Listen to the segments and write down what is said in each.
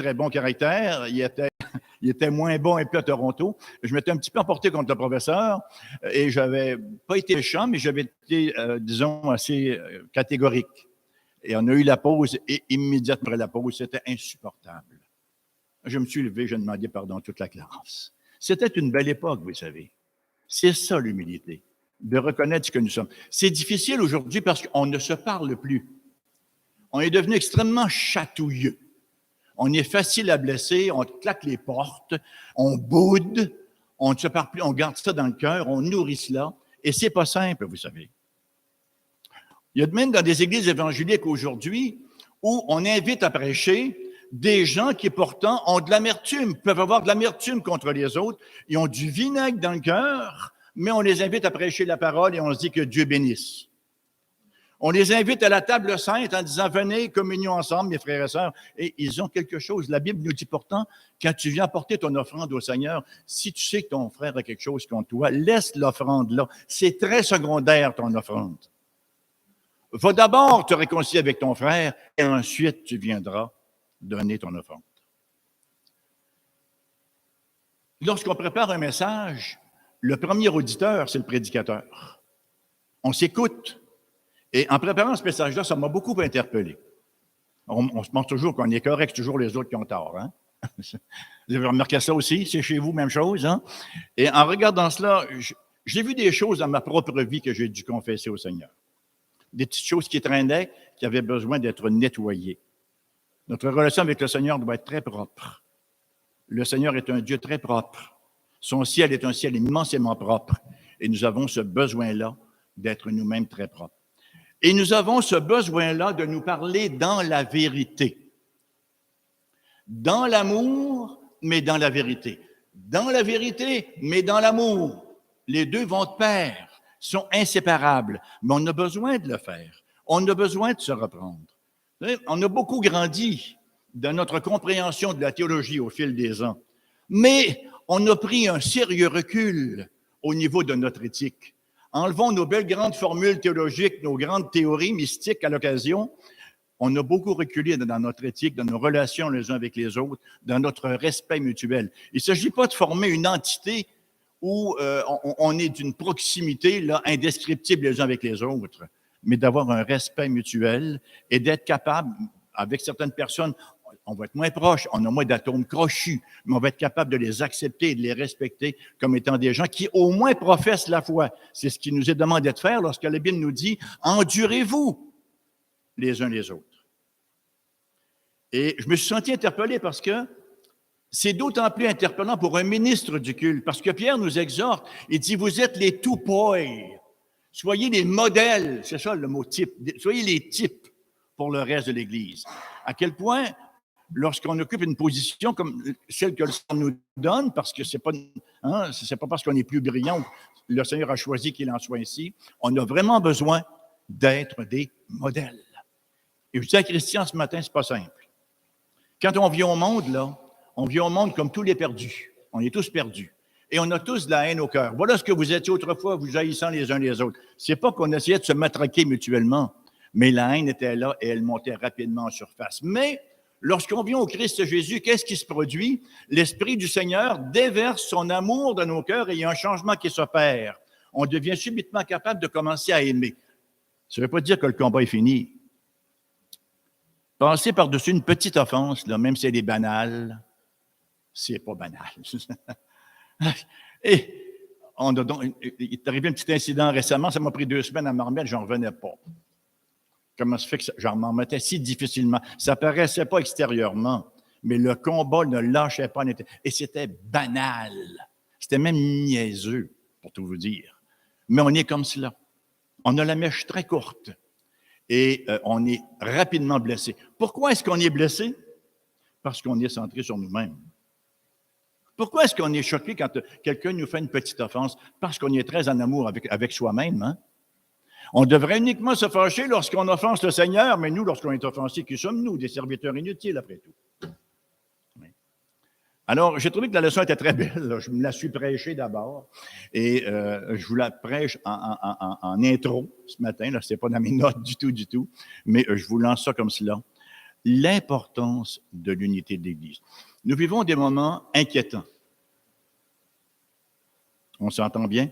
très bon caractère. Il était moins bon un peu à Toronto. Je m'étais un petit peu emporté contre le professeur et j'avais pas été méchant, mais j'avais été, disons, assez catégorique. Et on a eu la pause et immédiatement après la pause, c'était insupportable. Je me suis levé, j'ai demandé pardon à toute la classe. C'était une belle époque, vous savez. C'est ça l'humilité, de reconnaître ce que nous sommes. C'est difficile aujourd'hui parce qu'on ne se parle plus. On est devenu extrêmement chatouilleux. On est facile à blesser, on claque les portes, on boude, on ne se parle plus, on garde ça dans le cœur, on nourrit cela, et c'est pas simple, vous savez. Il y a même dans des églises évangéliques aujourd'hui où on invite à prêcher des gens qui pourtant ont de l'amertume, peuvent avoir de l'amertume contre les autres, ils ont du vinaigre dans le cœur, mais on les invite à prêcher la parole et on se dit que Dieu bénisse. On les invite à la table sainte en disant « Venez, communion ensemble, mes frères et sœurs ». Et ils ont quelque chose. La Bible nous dit pourtant, quand tu viens apporter ton offrande au Seigneur, si tu sais que ton frère a quelque chose contre toi, laisse l'offrande là. C'est très secondaire, ton offrande. Va d'abord te réconcilier avec ton frère et ensuite tu viendras donner ton offrande. Lorsqu'on prépare un message, le premier auditeur, c'est le prédicateur. On s'écoute. Et en préparant ce message-là, ça m'a beaucoup interpellé. On se pense toujours qu'on est correct, c'est toujours les autres qui ont tort. Hein? Vous avez remarqué ça aussi? C'est chez vous, même chose. Hein? Et en regardant cela, j'ai vu des choses dans ma propre vie que j'ai dû confesser au Seigneur. Des petites choses qui traînaient, qui avaient besoin d'être nettoyées. Notre relation avec le Seigneur doit être très propre. Le Seigneur est un Dieu très propre. Son ciel est un ciel immensément propre. Et nous avons ce besoin-là d'être nous-mêmes très propres. Et nous avons ce besoin-là de nous parler dans la vérité. Dans l'amour, mais dans la vérité. Dans la vérité, mais dans l'amour. Les deux vont de pair, sont inséparables, mais on a besoin de le faire. On a besoin de se reprendre. On a beaucoup grandi dans notre compréhension de la théologie au fil des ans, mais on a pris un sérieux recul au niveau de notre éthique. Enlevons nos belles grandes formules théologiques, nos grandes théories mystiques à l'occasion. On a beaucoup reculé dans notre éthique, dans nos relations les uns avec les autres, dans notre respect mutuel. Il ne s'agit pas de former une entité où on est d'une proximité là, indescriptible les uns avec les autres, mais d'avoir un respect mutuel et d'être capable, avec certaines personnes, on va être moins proche, on a moins d'atomes crochus, mais on va être capable de les accepter et de les respecter comme étant des gens qui au moins professent la foi. C'est ce qui nous est demandé de faire lorsque la Bible nous dit « Endurez-vous les uns les autres ». Et je me suis senti interpellé parce que c'est d'autant plus interpellant pour un ministre du culte, parce que Pierre nous exhorte, il dit « Vous êtes les toupoi, soyez les modèles », c'est ça le mot type, soyez les types pour le reste de l'Église. À quel point lorsqu'on occupe une position comme celle que le Seigneur nous donne, parce que c'est pas parce qu'on est plus brillant, le Seigneur a choisi qu'il en soit ainsi, on a vraiment besoin d'être des modèles. Et je dis à Christian ce matin, c'est pas simple. Quand on vient au monde, là, on vient au monde comme tous les perdus. On est tous perdus. Et on a tous de la haine au cœur. Voilà ce que vous étiez autrefois, vous haïssant les uns les autres. C'est pas qu'on essayait de se matraquer mutuellement, mais la haine était là et elle montait rapidement en surface. Mais lorsqu'on vient au Christ Jésus, qu'est-ce qui se produit? L'Esprit du Seigneur déverse son amour dans nos cœurs et il y a un changement qui s'opère. On devient subitement capable de commencer à aimer. Ça ne veut pas dire que le combat est fini. Passer par-dessus une petite offense, là, même si elle est banale, c'est pas banal. Et il est arrivé un petit incident récemment, ça m'a pris 2 semaines à m'en remettre, j'en revenais pas. Comment ça fait que j'en m'en remettais si difficilement? Ça paraissait pas extérieurement, mais le combat ne lâchait pas. Et c'était banal. C'était même niaiseux, pour tout vous dire. Mais on est comme cela. On a la mèche très courte et on est rapidement blessé. Pourquoi est-ce qu'on est blessé? Parce qu'on est centré sur nous-mêmes. Pourquoi est-ce qu'on est choqué quand quelqu'un nous fait une petite offense? Parce qu'on est très en amour avec soi-même. Hein? On devrait uniquement se fâcher lorsqu'on offense le Seigneur, mais nous, lorsqu'on est offensé, qui sommes-nous? Des serviteurs inutiles, après tout. Oui. Alors, j'ai trouvé que la leçon était très belle. Là. Je me la suis prêchée d'abord. Et je vous la prêche en intro ce matin. Ce n'est pas dans mes notes du tout. Mais je vous lance ça comme cela. l'importance de l'unité de l'Église. Nous vivons des moments inquiétants. On s'entend bien?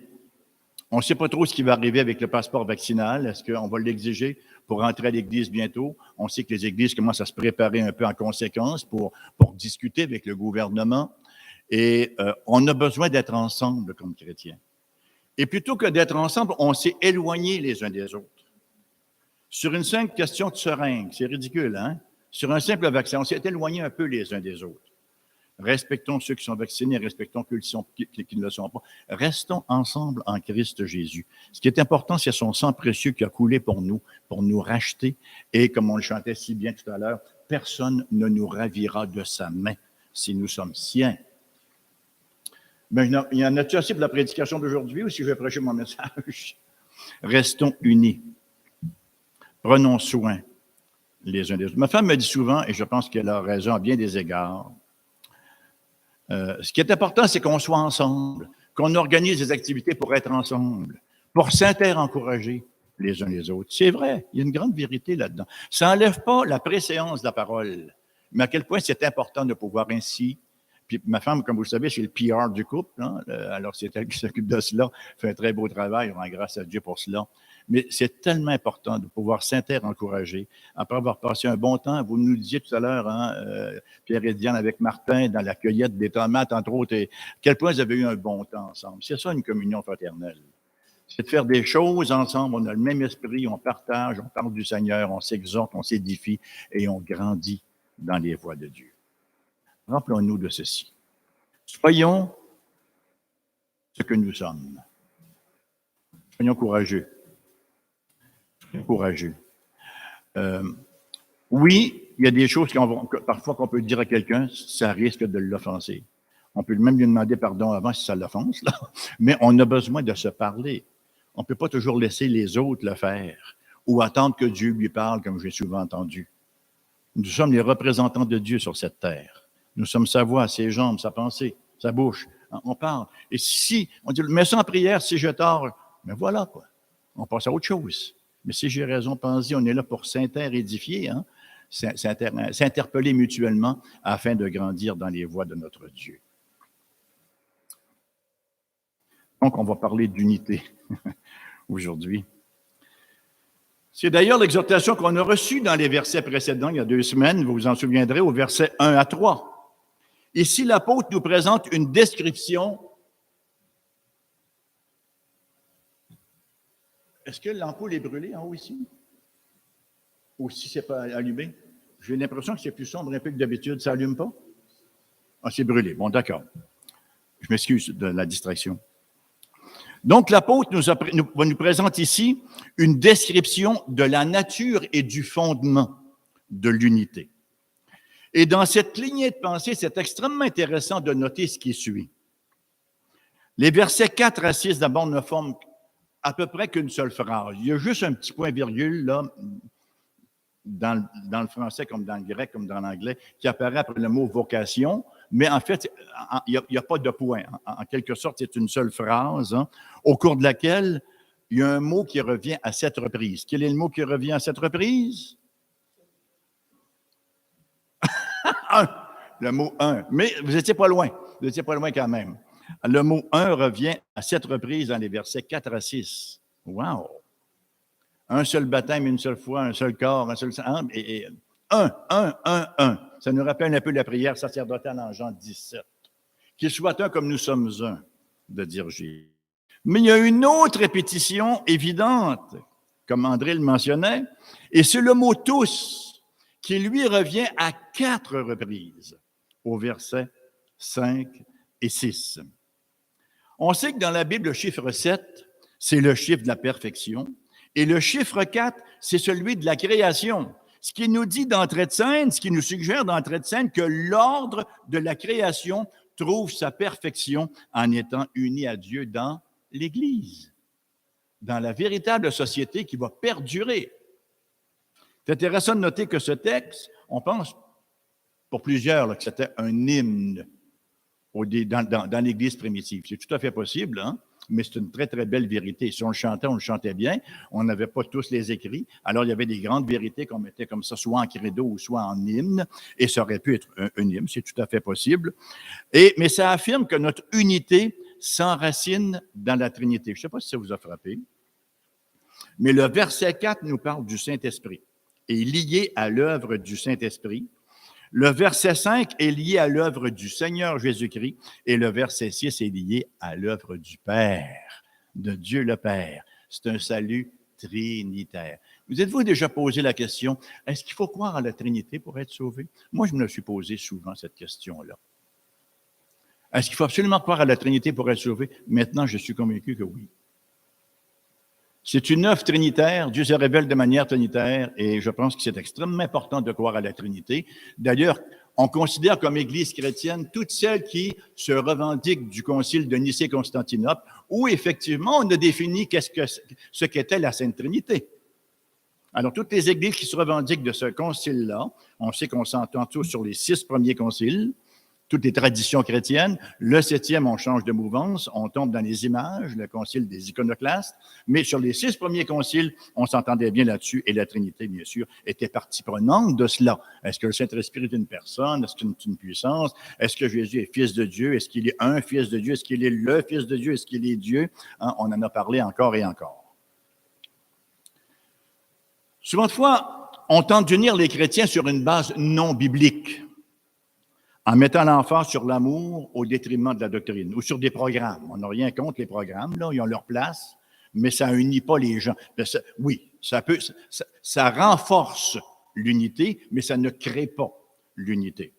On ne sait pas trop ce qui va arriver avec le passeport vaccinal. Est-ce qu'on va l'exiger pour entrer à l'Église bientôt? On sait que les églises commencent à se préparer un peu en conséquence pour discuter avec le gouvernement. Et on a besoin d'être ensemble comme chrétiens. Et plutôt que d'être ensemble, on s'est éloignés les uns des autres. Sur une simple question de seringue, c'est ridicule, hein? Sur un simple vaccin, on s'est éloignés un peu les uns des autres. Respectons ceux qui sont vaccinés, respectons ceux qui ne le sont pas. Restons ensemble en Christ Jésus. Ce qui est important, c'est son sang précieux qui a coulé pour nous racheter. Et comme on le chantait si bien tout à l'heure, personne ne nous ravira de sa main si nous sommes siens. Mais il y en a-tu assez pour la prédication d'aujourd'hui ou si je vais prêcher mon message? Restons unis. Prenons soin les uns des autres. Ma femme me dit souvent, et je pense qu'elle a raison à bien des égards, ce qui est important, c'est qu'on soit ensemble, qu'on organise des activités pour être ensemble, pour s'inter-encourager les uns les autres. C'est vrai, il y a une grande vérité là-dedans. Ça n'enlève pas la préséance de la parole, mais à quel point c'est important de pouvoir ainsi. Puis ma femme, comme vous le savez, c'est le PR du couple, hein? Alors c'est elle qui s'occupe de cela, fait un très beau travail, on rend grâce à Dieu pour cela. Mais c'est tellement important de pouvoir s'inter-encourager. Après avoir passé un bon temps, vous nous disiez tout à l'heure, hein, Pierre et Diane avec Martin, dans la cueillette des tomates, entre autres, et à quel point vous avez eu un bon temps ensemble. C'est ça, une communion fraternelle. C'est de faire des choses ensemble, on a le même esprit, on partage, on parle du Seigneur, on s'exhorte, on s'édifie et on grandit dans les voies de Dieu. Rappelons-nous de ceci. Soyons ce que nous sommes. Soyons courageux. Courageux. Oui, il y a des choses parfois qu'on peut dire à quelqu'un, ça risque de l'offenser. On peut même lui demander pardon avant si ça l'offense, là. Mais on a besoin de se parler. On ne peut pas toujours laisser les autres le faire ou attendre que Dieu lui parle, comme j'ai souvent entendu. Nous sommes les représentants de Dieu sur cette terre. Nous sommes sa voix, ses jambes, sa pensée, sa bouche. On parle. Et si, on dit, mets ça en prière si je tords, mais voilà, quoi. On passe à autre chose. Mais si j'ai raison, pensez, on est là pour s'inter-édifier, hein? S'interpeller mutuellement afin de grandir dans les voies de notre Dieu. Donc, on va parler d'unité aujourd'hui. C'est d'ailleurs l'exhortation qu'on a reçue dans les versets précédents, il y a 2 semaines, vous vous en souviendrez, au verset 1 à 3. Ici, l'apôtre nous présente une description. Est-ce que l'ampoule est brûlée en haut ici? Ou si ce n'est pas allumé? J'ai l'impression que c'est plus sombre un peu que d'habitude. Ça n'allume pas? Ah, c'est brûlé. Bon, d'accord. Je m'excuse de la distraction. Donc, l'apôtre nous présente ici une description de la nature et du fondement de l'unité. Et dans cette lignée de pensée, c'est extrêmement intéressant de noter ce qui suit. Les versets 4 à 6, d'abord, ne forment à peu près qu'une seule phrase. Il y a juste un petit point-virgule, là, dans le français comme dans le grec, comme dans l'anglais, qui apparaît après le mot vocation, mais en fait, il n'y a pas de point. En quelque sorte, c'est une seule phrase, hein, au cours de laquelle il y a un mot qui revient à 7 reprises. Quel est le mot qui revient à 7 reprises? Un. Le mot un. Mais vous n'étiez pas loin. Vous n'étiez pas loin quand même. Le mot un revient à 7 reprises dans les versets 4 à 6. Wow! Un seul baptême, une seule foi, un seul corps, un seul sang. Et un. Ça nous rappelle un peu la prière sacerdotale en Jean 17. Qu'il soit un comme nous sommes un, de dire Jésus. Mais il y a une autre répétition évidente, comme André le mentionnait, et c'est le mot tous, qui lui revient à 4 reprises, au verset 5 et 6. On sait que dans la Bible, le chiffre 7, c'est le chiffre de la perfection, et le chiffre 4, c'est celui de la création. Ce qui nous dit d'entrée de scène, ce qui nous suggère d'entrée de scène, que l'ordre de la création trouve sa perfection en étant uni à Dieu dans l'Église, dans la véritable société qui va perdurer. C'est intéressant de noter que ce texte, on pense pour plusieurs là, que c'était un hymne dans l'Église primitive. C'est tout à fait possible, hein? mais c'est une très, très belle vérité. Si on le chantait bien. On n'avait pas tous les écrits. Alors, il y avait des grandes vérités qu'on mettait comme ça, soit en credo ou soit en hymne, et ça aurait pu être un hymne, c'est tout à fait possible. Mais ça affirme que notre unité s'enracine dans la Trinité. Je ne sais pas si ça vous a frappé, mais le verset 4 nous parle du Saint-Esprit et lié à l'œuvre du Saint-Esprit. Le verset 5 est lié à l'œuvre du Seigneur Jésus-Christ et le verset 6 est lié à l'œuvre du Père, de Dieu le Père. C'est un salut trinitaire. Vous êtes-vous déjà posé la question, est-ce qu'il faut croire à la Trinité pour être sauvé? Moi, je me la suis posé souvent, cette question-là. Est-ce qu'il faut absolument croire à la Trinité pour être sauvé? Maintenant, je suis convaincu que oui. C'est une œuvre trinitaire, Dieu se révèle de manière trinitaire, et je pense que c'est extrêmement important de croire à la Trinité. D'ailleurs, on considère comme Église chrétienne toutes celles qui se revendiquent du concile de Nicée-Constantinople, où effectivement on a défini ce qu'était la Sainte Trinité. Alors, toutes les églises qui se revendiquent de ce concile-là, on sait qu'on s'entend tous sur les 6 premiers conciles, toutes les traditions chrétiennes. Le 7e, on change de mouvance, on tombe dans les images, le concile des iconoclastes. Mais sur les 6 premiers conciles, on s'entendait bien là-dessus et la Trinité, bien sûr, était partie prenante de cela. Est-ce que le Saint-Esprit est une personne? Est-ce qu'il est une puissance? Est-ce que Jésus est fils de Dieu? Est-ce qu'il est un fils de Dieu? Est-ce qu'il est le fils de Dieu? Est-ce qu'il est Dieu? Hein, on en a parlé encore et encore. Souvent de fois, on tente d'unir les chrétiens sur une base non biblique, en mettant l'emphase sur l'amour au détriment de la doctrine, ou sur des programmes. On n'a rien contre les programmes, là, ils ont leur place, mais ça n'unit pas les gens. Oui, ça renforce l'unité, mais ça ne crée pas l'unité.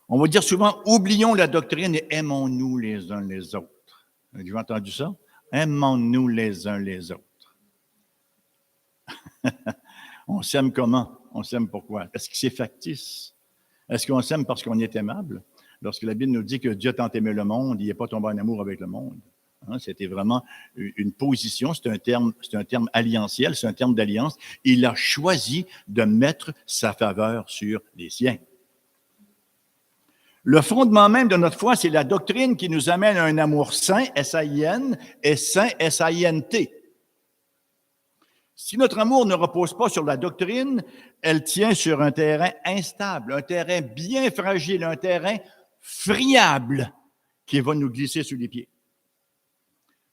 On va dire souvent, oublions la doctrine et aimons-nous les uns les autres. Avez-vous entendu ça? Aimons-nous les uns les autres. On s'aime comment? On s'aime pourquoi? Est-ce que c'est factice? Est-ce qu'on s'aime parce qu'on est aimable? Lorsque la Bible nous dit que Dieu a tant aimé le monde, il n'est pas tombé en amour avec le monde. Hein, c'était vraiment une position, c'est un terme alliantiel, c'est un terme d'alliance. Il a choisi de mettre sa faveur sur les siens. Le fondement même de notre foi, c'est la doctrine qui nous amène à un amour saint, S-A-I-N, et saint, S-A-I-N-T. Si notre amour ne repose pas sur la doctrine, elle tient sur un terrain instable, un terrain bien fragile, un terrain friable qui va nous glisser sous les pieds.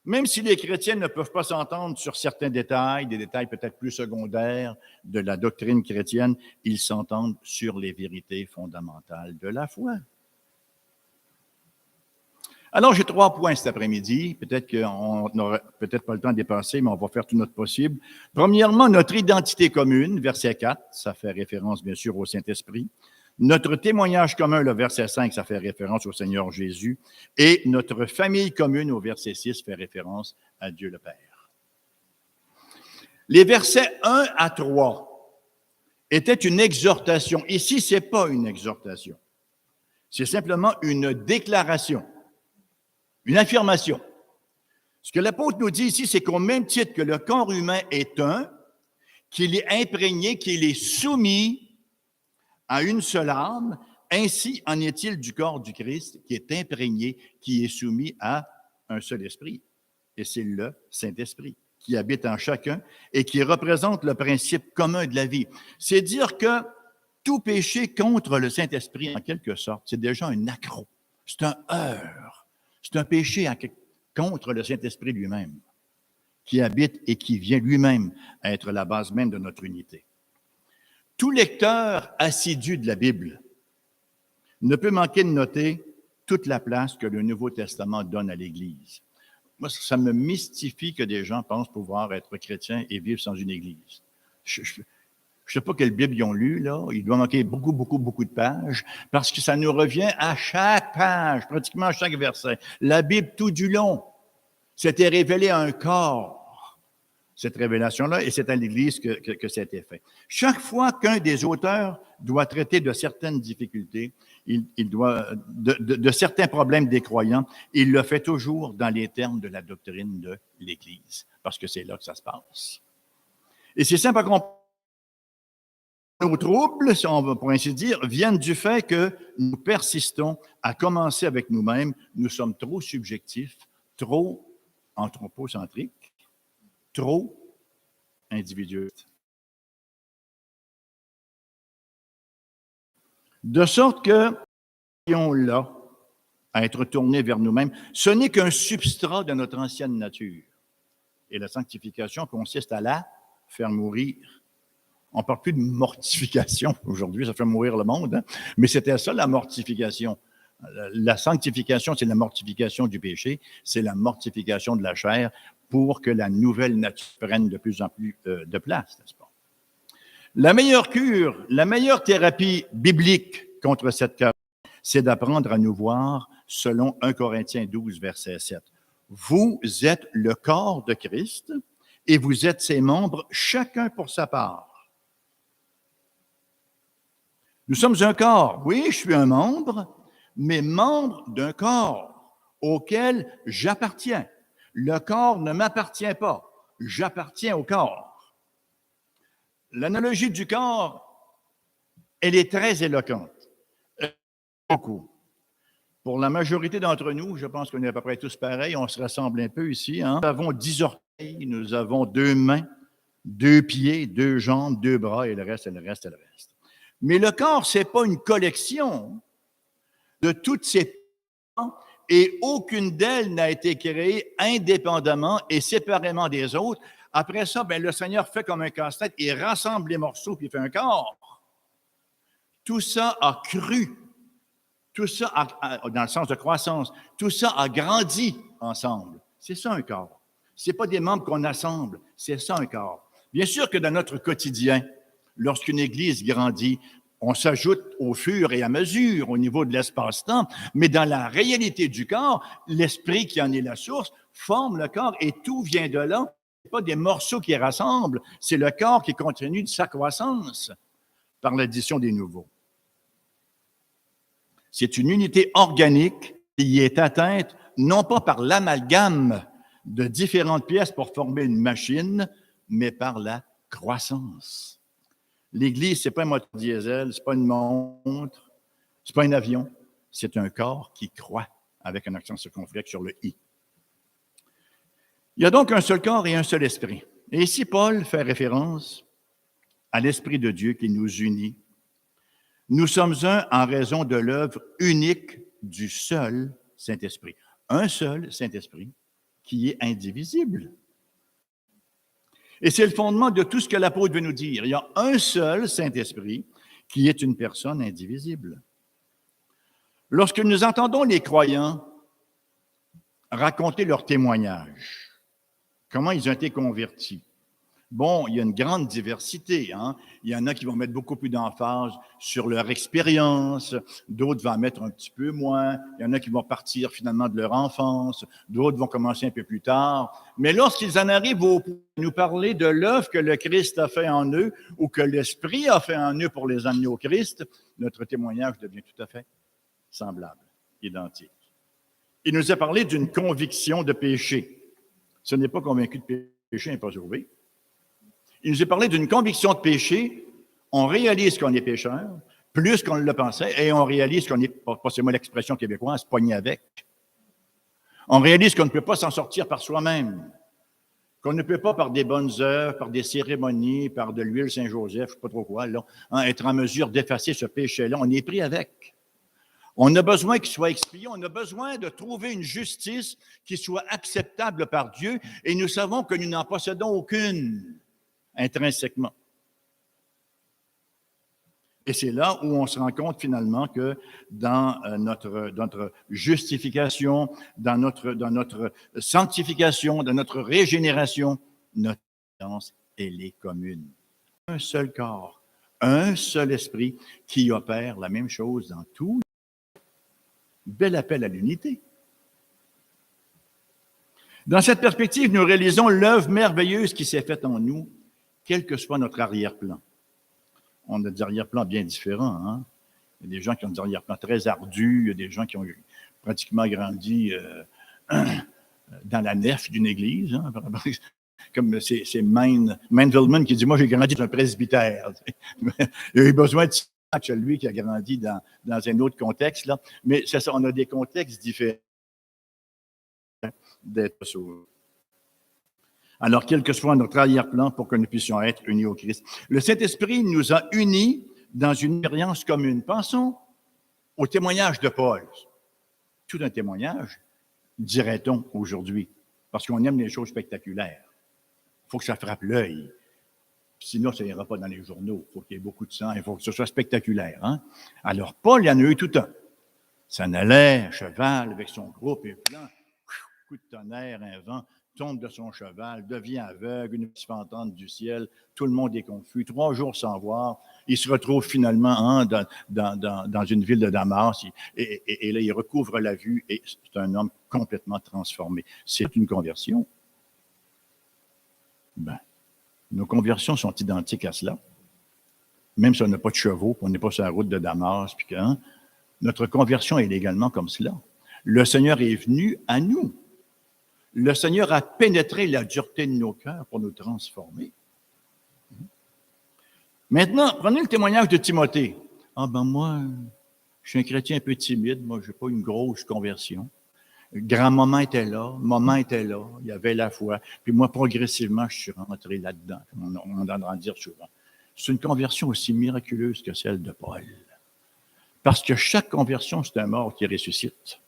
Même si les chrétiens ne peuvent pas s'entendre sur certains détails, des détails peut-être plus secondaires de la doctrine chrétienne, ils s'entendent sur les vérités fondamentales de la foi. Alors, j'ai 3 points cet après-midi. Peut-être qu'on n'aura peut-être pas le temps de dépasser, mais on va faire tout notre possible. Premièrement, notre identité commune, verset 4, ça fait référence bien sûr au Saint-Esprit. Notre témoignage commun, le verset 5, ça fait référence au Seigneur Jésus. Et notre famille commune, au verset 6, fait référence à Dieu le Père. Les versets 1 à 3 étaient une exhortation. Ici, ce n'est pas une exhortation. C'est simplement une déclaration. Une affirmation. Ce que l'apôtre nous dit ici, c'est qu'au même titre que le corps humain est un, qu'il est imprégné, qu'il est soumis à une seule âme, ainsi en est-il du corps du Christ, qui est imprégné, qui est soumis à un seul esprit. Et c'est le Saint-Esprit qui habite en chacun et qui représente le principe commun de la vie. C'est dire que tout péché contre le Saint-Esprit, en quelque sorte, c'est déjà un accroc, c'est un heurt. C'est un péché contre le Saint-Esprit lui-même, qui habite et qui vient lui-même être la base même de notre unité. Tout lecteur assidu de la Bible ne peut manquer de noter toute la place que le Nouveau Testament donne à l'Église. Moi, ça me mystifie que des gens pensent pouvoir être chrétiens et vivre sans une Église. Je ne sais pas quelle Bible ils ont lu, là. Il doit manquer beaucoup de pages, parce que ça nous revient à chaque page, pratiquement à chaque verset. La Bible, tout du long, s'était révélée à un corps, cette révélation-là, et c'est à l'Église que c'était fait. Chaque fois qu'un des auteurs doit traiter de certaines difficultés, il doit, de certains problèmes des croyants, il le fait toujours dans les termes de la doctrine de l'Église, parce que c'est là que ça se passe. Et c'est simple à comprendre. Nos troubles, si on va pour ainsi dire, viennent du fait que nous persistons à commencer avec nous-mêmes. Nous sommes trop subjectifs, trop anthropocentriques, trop individualistes. De sorte que, là, à être tournés vers nous-mêmes, ce n'est qu'un substrat de notre ancienne nature. Et la sanctification consiste à la faire mourir. On ne parle plus de mortification aujourd'hui, ça fait mourir le monde, hein? Mais c'était ça la mortification. La sanctification, c'est la mortification du péché, c'est la mortification de la chair pour que la nouvelle nature prenne de plus en plus de place, n'est-ce pas? La meilleure cure, la meilleure thérapie biblique contre cette cause, c'est d'apprendre à nous voir selon 1 Corinthiens 12, verset 7. Vous êtes le corps de Christ et vous êtes ses membres, chacun pour sa part. Nous sommes un corps. Oui, je suis un membre, mais membre d'un corps auquel j'appartiens. Le corps ne m'appartient pas. J'appartiens au corps. L'analogie du corps, elle est très éloquente. Beaucoup. Pour la majorité d'entre nous, je pense qu'on est à peu près tous pareils, on se ressemble un peu ici. Hein? Nous avons 10 orteils, nous avons 2 mains, 2 pieds, 2 jambes, 2 bras, et le reste, et le reste, et le reste. Mais le corps, ce n'est pas une collection de toutes ces parts, et aucune d'elles n'a été créée indépendamment et séparément des autres. Après ça, bien, le Seigneur fait comme un casse-tête, il rassemble les morceaux, puis il fait un corps. Tout ça a cru. Tout ça, dans le sens de croissance, tout ça a grandi ensemble. C'est ça un corps. Ce n'est pas des membres qu'on assemble, c'est ça un corps. Bien sûr que dans notre quotidien, lorsqu'une Église grandit, on s'ajoute au fur et à mesure au niveau de l'espace-temps, mais dans la réalité du corps, l'esprit qui en est la source forme le corps et tout vient de là. Ce n'est pas des morceaux qui rassemblent, c'est le corps qui continue de sa croissance par l'addition des nouveaux. C'est une unité organique qui est atteinte non pas par l'amalgame de différentes pièces pour former une machine, mais par la croissance. L'Église, ce n'est pas un moteur diesel, ce n'est pas une montre, ce n'est pas un avion, c'est un corps qui croît avec un accent circonflexe sur le « i ». Il y a donc un seul corps et un seul esprit. Et ici, Paul fait référence à l'Esprit de Dieu qui nous unit. Nous sommes un en raison de l'œuvre unique du seul Saint-Esprit. Un seul Saint-Esprit qui est indivisible. Et c'est le fondement de tout ce que l'apôtre veut nous dire. Il y a un seul Saint-Esprit qui est une personne indivisible. Lorsque nous entendons les croyants raconter leur témoignage, comment ils ont été convertis, bon, il y a une grande diversité. Hein? Il y en a qui vont mettre beaucoup plus d'emphase sur leur expérience, d'autres vont en mettre un petit peu moins, il y en a qui vont partir finalement de leur enfance, d'autres vont commencer un peu plus tard. Mais lorsqu'ils en arrivent à nous parler de l'œuvre que le Christ a fait en eux ou que l'Esprit a fait en eux pour les amener au Christ, notre témoignage devient tout à fait semblable, identique. Il nous a parlé d'une conviction de péché. Ce n'est pas convaincu de péché, n'est pas sauvé. Il nous a parlé d'une conviction de péché. On réalise qu'on est pécheur, plus qu'on le pensait, et on réalise qu'on est, passez-moi l'expression québécoise, pogné avec. On réalise qu'on ne peut pas s'en sortir par soi-même, qu'on ne peut pas par des bonnes œuvres, par des cérémonies, par de l'huile Saint-Joseph, je ne sais pas trop quoi, là, hein, être en mesure d'effacer ce péché-là. On est pris avec. On a besoin qu'il soit expié, on a besoin de trouver une justice qui soit acceptable par Dieu, et nous savons que nous n'en possédons aucune intrinsèquement. Et c'est là où on se rend compte finalement que dans notre justification, dans notre sanctification, dans notre régénération, notre expérience, elle est commune. Un seul corps, un seul esprit qui opère la même chose dans tout. Bel appel à l'unité. Dans cette perspective, nous réalisons l'œuvre merveilleuse qui s'est faite en nous, quel que soit notre arrière-plan. On a des arrière-plans bien différents. Hein? Il y a des gens qui ont des arrière-plans très ardus, il y a des gens qui ont pratiquement grandi dans la nef d'une église. Hein? Comme c'est Mandevilleman qui dit, moi, j'ai grandi dans un presbytère. Il a eu besoin de que lui qui a grandi dans un autre contexte. Là. Mais c'est ça, on a des contextes différents d'être sauvés. Alors, quel que soit notre arrière-plan pour que nous puissions être unis au Christ. Le Saint-Esprit nous a unis dans une expérience commune. Pensons au témoignage de Paul. Tout un témoignage, dirait-on aujourd'hui, parce qu'on aime les choses spectaculaires. Il faut que ça frappe l'œil. Sinon, ça n'ira pas dans les journaux. Il faut qu'il y ait beaucoup de sang. Il faut que ce soit spectaculaire. Hein? Alors, Paul, il y en a eu tout un. S'en allait à cheval avec son groupe et plan. Coup de tonnerre, un vent, tombe de son cheval, devient aveugle, une petite fantôme du ciel. Tout le monde est confus. 3 jours sans voir. Il se retrouve finalement dans une ville de Damas. Et là, il recouvre la vue et c'est un homme complètement transformé. C'est une conversion. Ben, nos conversions sont identiques à cela. Même si on n'a pas de chevaux, on n'est pas sur la route de Damas, puis que, notre conversion est également comme cela. Le Seigneur est venu à nous. Le Seigneur a pénétré la dureté de nos cœurs pour nous transformer. Maintenant, prenez le témoignage de Timothée. Ah ben moi, je suis un chrétien un peu timide, moi, je n'ai pas une grosse conversion. Grand-maman était là, maman était là, il y avait la foi. Puis moi, progressivement, je suis rentré là-dedans. On entendra dire souvent. C'est une conversion aussi miraculeuse que celle de Paul. Parce que chaque conversion, c'est un mort qui ressuscite.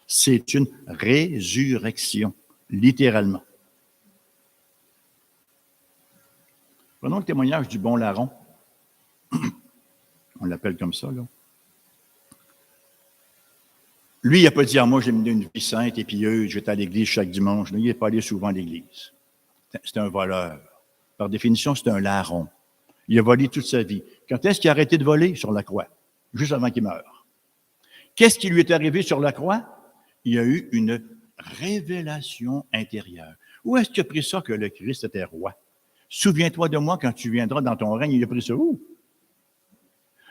C'est une résurrection, littéralement. Prenons le témoignage du bon larron. On l'appelle comme ça, là. Lui, il n'a pas dit, moi, j'ai mené une vie sainte et pieuse, je vais à l'église chaque dimanche. Il n'est pas allé souvent à l'église. C'est un voleur. Par définition, c'est un larron. Il a volé toute sa vie. Quand est-ce qu'il a arrêté de voler? Sur la croix, juste avant qu'il meure. Qu'est-ce qui lui est arrivé sur la croix? Il y a eu une révélation intérieure. Où est-ce qu'il a pris ça que le Christ était roi? Souviens-toi de moi quand tu viendras dans ton règne. Il a pris ça où?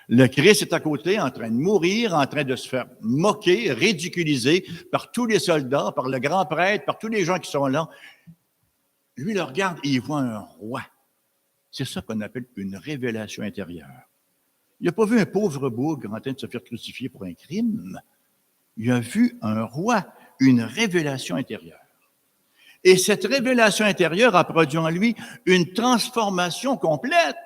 Le Christ est à côté, en train de mourir, en train de se faire moquer, ridiculiser par tous les soldats, par le grand prêtre, par tous les gens qui sont là. Lui, il le regarde et il voit un roi. C'est ça qu'on appelle une révélation intérieure. Il n'a pas vu un pauvre bougre en train de se faire crucifier pour un crime. Il a vu un roi, une révélation intérieure. Et cette révélation intérieure a produit en lui une transformation complète.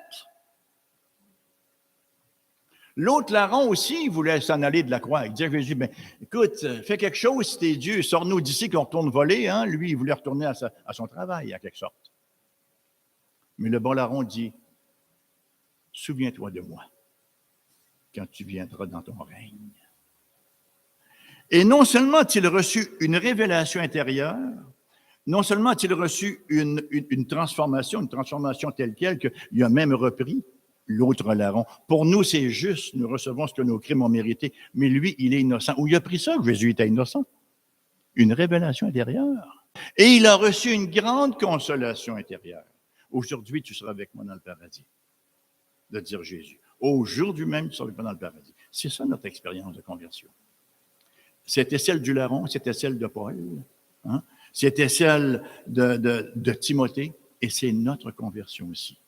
L'autre larron aussi, il voulait s'en aller de la croix. Il disait à Jésus, ben, écoute, fais quelque chose si t'es Dieu, sors-nous d'ici qu'on retourne voler. Hein? Lui, il voulait retourner à son travail, en quelque sorte. Mais le bon larron dit, souviens-toi de moi quand tu viendras dans ton règne. Et non seulement a-t-il reçu une révélation intérieure, non seulement a-t-il reçu une transformation telle quelle qu'il a même repris l'autre larron. Pour nous, c'est juste, nous recevons ce que nos crimes ont mérité, mais lui, il est innocent. Où il a pris ça? Jésus était innocent. Une révélation intérieure. Et il a reçu une grande consolation intérieure. Aujourd'hui, tu seras avec moi dans le paradis, de dire Jésus. Aujourd'hui même, tu seras avec moi dans le paradis. C'est ça notre expérience de conversion. C'était celle du larron, c'était celle de Paul, hein? C'était celle de Timothée, et c'est notre conversion aussi.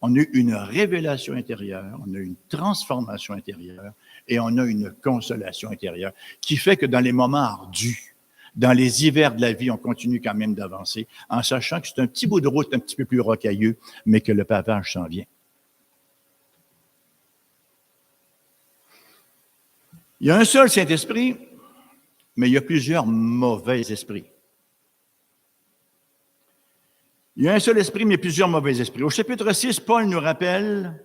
On a eu une révélation intérieure, on a eu une transformation intérieure et on a une consolation intérieure qui fait que dans les moments ardus, dans les hivers de la vie, on continue quand même d'avancer en sachant que c'est un petit bout de route un petit peu plus rocailleux, mais que le pavage s'en vient. Il y a un seul Saint-Esprit, mais il y a plusieurs mauvais esprits. Il y a un seul esprit, mais plusieurs mauvais esprits. Au chapitre 6, Paul nous rappelle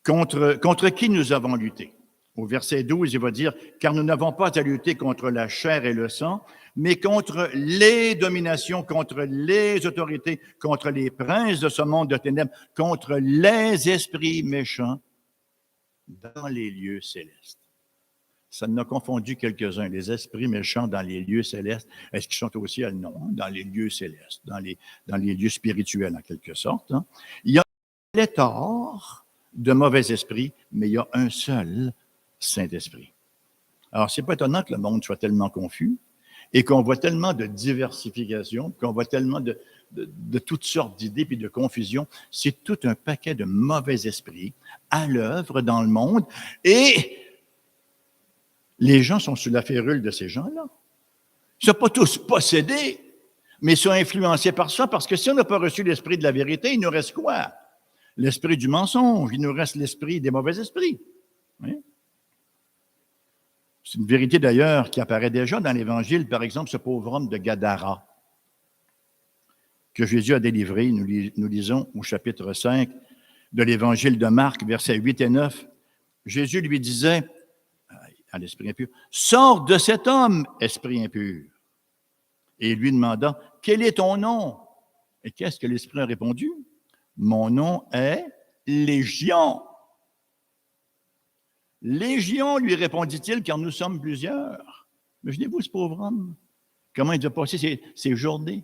contre qui nous avons lutté. Au verset 12, il va dire « Car nous n'avons pas à lutter contre la chair et le sang, mais contre les dominations, contre les autorités, contre les princes de ce monde de ténèbres, contre les esprits méchants dans les lieux célestes. » Ça en a confondu quelques-uns. Les esprits méchants dans les lieux célestes, est-ce qu'ils sont aussi à non, dans les lieux célestes, dans les lieux spirituels en quelque sorte. Hein? Il y a pléthore de mauvais esprits, mais il y a un seul Saint-Esprit. Alors, c'est pas étonnant que le monde soit tellement confus. et qu'on voit tellement de diversification, qu'on voit tellement de toutes sortes d'idées puis de confusion, c'est tout un paquet de mauvais esprits à l'œuvre dans le monde et les gens sont sous la férule de ces gens-là. Ils ne sont pas tous possédés, mais ils sont influencés par ça parce que si on n'a pas reçu l'esprit de la vérité, il nous reste quoi? L'esprit du mensonge, il nous reste l'esprit des mauvais esprits. Oui? C'est une vérité d'ailleurs qui apparaît déjà dans l'Évangile, par exemple, ce pauvre homme de Gadara que Jésus a délivré. Nous lisons au chapitre 5 de l'Évangile de Marc, versets 8 et 9. Jésus lui disait à l'esprit impur, « Sors de cet homme, esprit impur. » Et il lui demanda, « Quel est ton nom? » Et qu'est-ce que l'esprit a répondu? « Mon nom est Légion. » Légion, lui répondit-il, car nous sommes plusieurs. Imaginez-vous ce pauvre homme, comment il doit passer ses journées.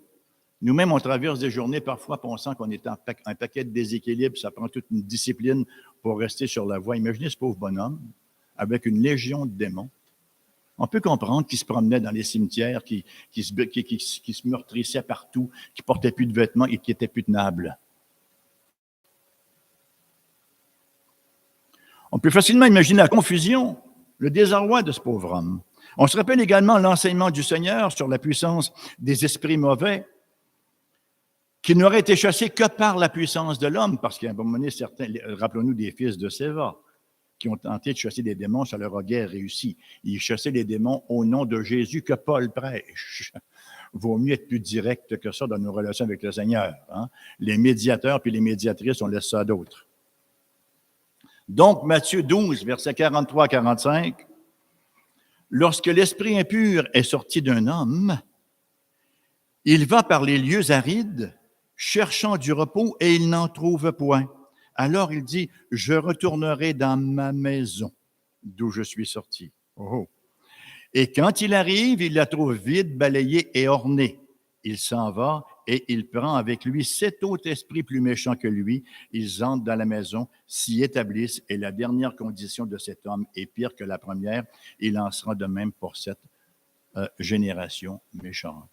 Nous-mêmes, on traverse des journées parfois, puis on sent qu'on est un paquet de déséquilibre, ça prend toute une discipline pour rester sur la voie. Imaginez ce pauvre bonhomme, avec une légion de démons. On peut comprendre qu'il se promenait dans les cimetières, qu'il se meurtrissait partout, qu'il ne portait plus de vêtements et qu'il était plus tenable. On peut facilement imaginer la confusion, le désarroi de ce pauvre homme. On se rappelle également l'enseignement du Seigneur sur la puissance des esprits mauvais, qui n'aurait été chassé que par la puissance de l'homme, parce qu'à un moment donné, certains, rappelons-nous des fils de Séva, qui ont tenté de chasser des démons, ça leur a guère réussi. Ils chassaient les démons au nom de Jésus que Paul prêche. Vaut mieux être plus direct que ça dans nos relations avec le Seigneur. Hein? Les médiateurs puis les médiatrices, on laisse ça à d'autres. Donc, Matthieu 12, versets 43 à 45, « Lorsque l'esprit impur est sorti d'un homme, il va par les lieux arides, cherchant du repos, et il n'en trouve point. Alors il dit, « Je retournerai dans ma maison, d'où je suis sorti. » Oh. Et quand il arrive, il la trouve vide, balayée et ornée. Il s'en va et il prend avec lui 7 autres esprits plus méchants que lui. Ils entrent dans la maison, s'y établissent, et la dernière condition de cet homme est pire que la première. Il en sera de même pour cette génération méchante.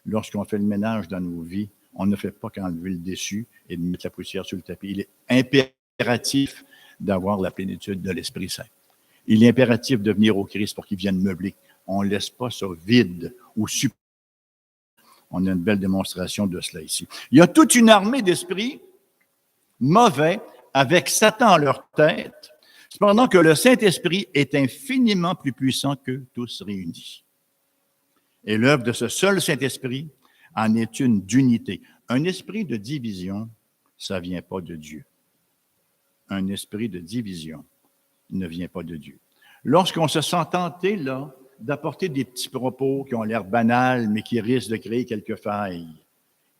Lorsqu'on fait le ménage dans nos vies, on ne fait pas qu'enlever le dessus et de mettre la poussière sur le tapis. Il est impératif d'avoir la plénitude de l'Esprit Saint. Il est impératif de venir au Christ pour qu'il vienne meubler. On ne laisse pas ça vide ou super. On a une belle démonstration de cela ici. Il y a toute une armée d'esprits mauvais avec Satan à leur tête, cependant que le Saint-Esprit est infiniment plus puissant qu'eux tous réunis. Et l'œuvre de ce seul Saint-Esprit en est une d'unité. Un esprit de division, ça ne vient pas de Dieu. Un esprit de division ne vient pas de Dieu. Lorsqu'on se sent tenté, là, d'apporter des petits propos qui ont l'air banals, mais qui risquent de créer quelques failles,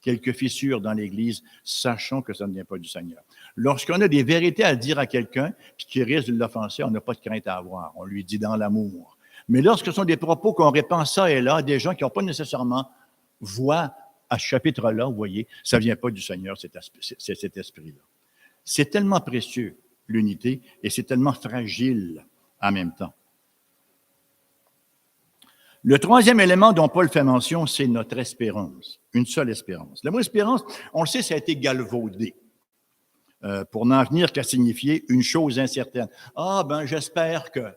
quelques fissures dans l'Église, sachons que ça ne vient pas du Seigneur. Lorsqu'on a des vérités à dire à quelqu'un, puis qui risque de l'offenser, on n'a pas de crainte à avoir. On lui dit dans l'amour. Mais lorsque ce sont des propos qu'on répand ça et là, des gens qui n'ont pas nécessairement voix à ce chapitre-là, vous voyez, ça ne vient pas du Seigneur, cet esprit-là. C'est tellement précieux, l'unité, et c'est tellement fragile en même temps. Le troisième élément dont Paul fait mention, c'est notre espérance, une seule espérance. Le mot espérance, on le sait, ça a été galvaudé pour n'en venir qu'à signifier une chose incertaine. Ah, ben j'espère que,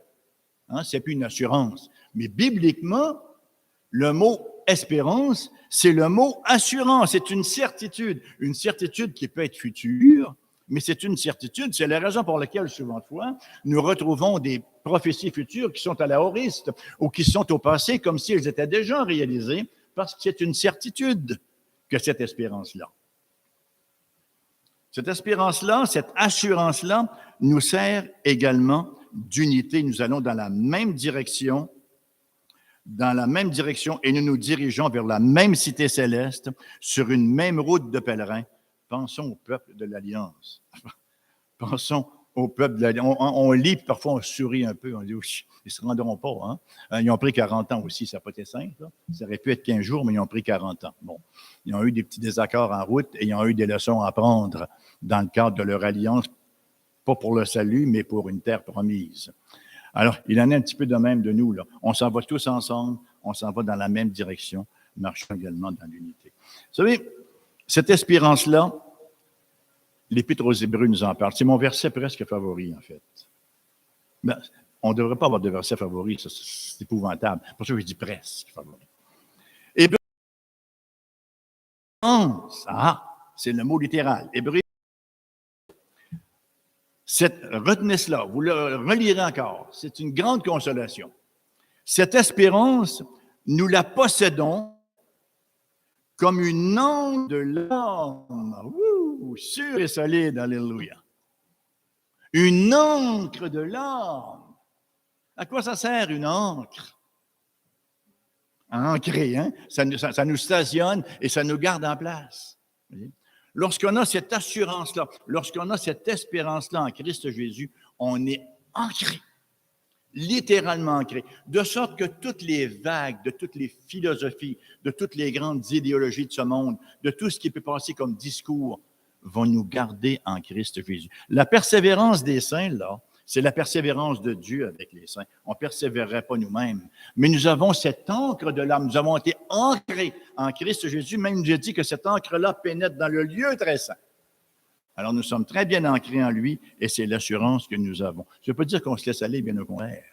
hein, c'est plus une assurance. Mais bibliquement, le mot espérance, c'est le mot assurance, c'est une certitude qui peut être future, mais c'est une certitude. C'est la raison pour laquelle, souvent de fois, nous retrouvons des prophéties futures qui sont à la horiste ou qui sont au passé comme si elles étaient déjà réalisées, parce que c'est une certitude que cette espérance-là. Cette espérance-là, cette assurance-là nous sert également d'unité. Nous allons dans la même direction et nous nous dirigeons vers la même cité céleste sur une même route de pèlerins. Pensons au peuple de l'Alliance. Pensons au peuple de l'Alliance. On lit, puis parfois on sourit un peu. On dit, ils ne se rendront pas. Hein? Ils ont pris 40 ans aussi, ça n'a pas été simple. Là. Ça aurait pu être 15 jours, mais ils ont pris 40 ans. Bon, ils ont eu des petits désaccords en route et ils ont eu des leçons à apprendre dans le cadre de leur alliance, pas pour le salut, mais pour une terre promise. Alors, il en est un petit peu de même de nous. Là. On s'en va tous ensemble, on s'en va dans la même direction, marchant également dans l'unité. Vous savez, cette espérance-là, l'Épître aux Hébreux nous en parle. C'est mon verset presque favori, en fait. Mais on ne devrait pas avoir de verset favori, ça, c'est épouvantable. C'est pour ça que je dis presque favori. Hébreux, c'est le mot littéral. Hébreux, retenez cela, vous le relirez encore, c'est une grande consolation. Cette espérance, nous la possédons comme une onde de l'âme, sûre et solide, alléluia. Une encre de l'âme. À quoi ça sert une encre? À ancrer, hein? Ça nous stationne et ça nous garde en place. Lorsqu'on a cette assurance-là, lorsqu'on a cette espérance-là en Christ Jésus, on est ancré. Littéralement ancré, de sorte que toutes les vagues, de toutes les philosophies, de toutes les grandes idéologies de ce monde, de tout ce qui peut passer comme discours, vont nous garder en Christ Jésus. La persévérance des saints, là, c'est la persévérance de Dieu avec les saints. On ne persévérerait pas nous-mêmes. Mais nous avons cette encre de l'âme. Nous avons été ancrés en Christ Jésus. Même Dieu dit que cette encre-là pénètre dans le lieu très saint. Alors, nous sommes très bien ancrés en lui et c'est l'assurance que nous avons. Je ne veux pas dire qu'on se laisse aller, bien au contraire.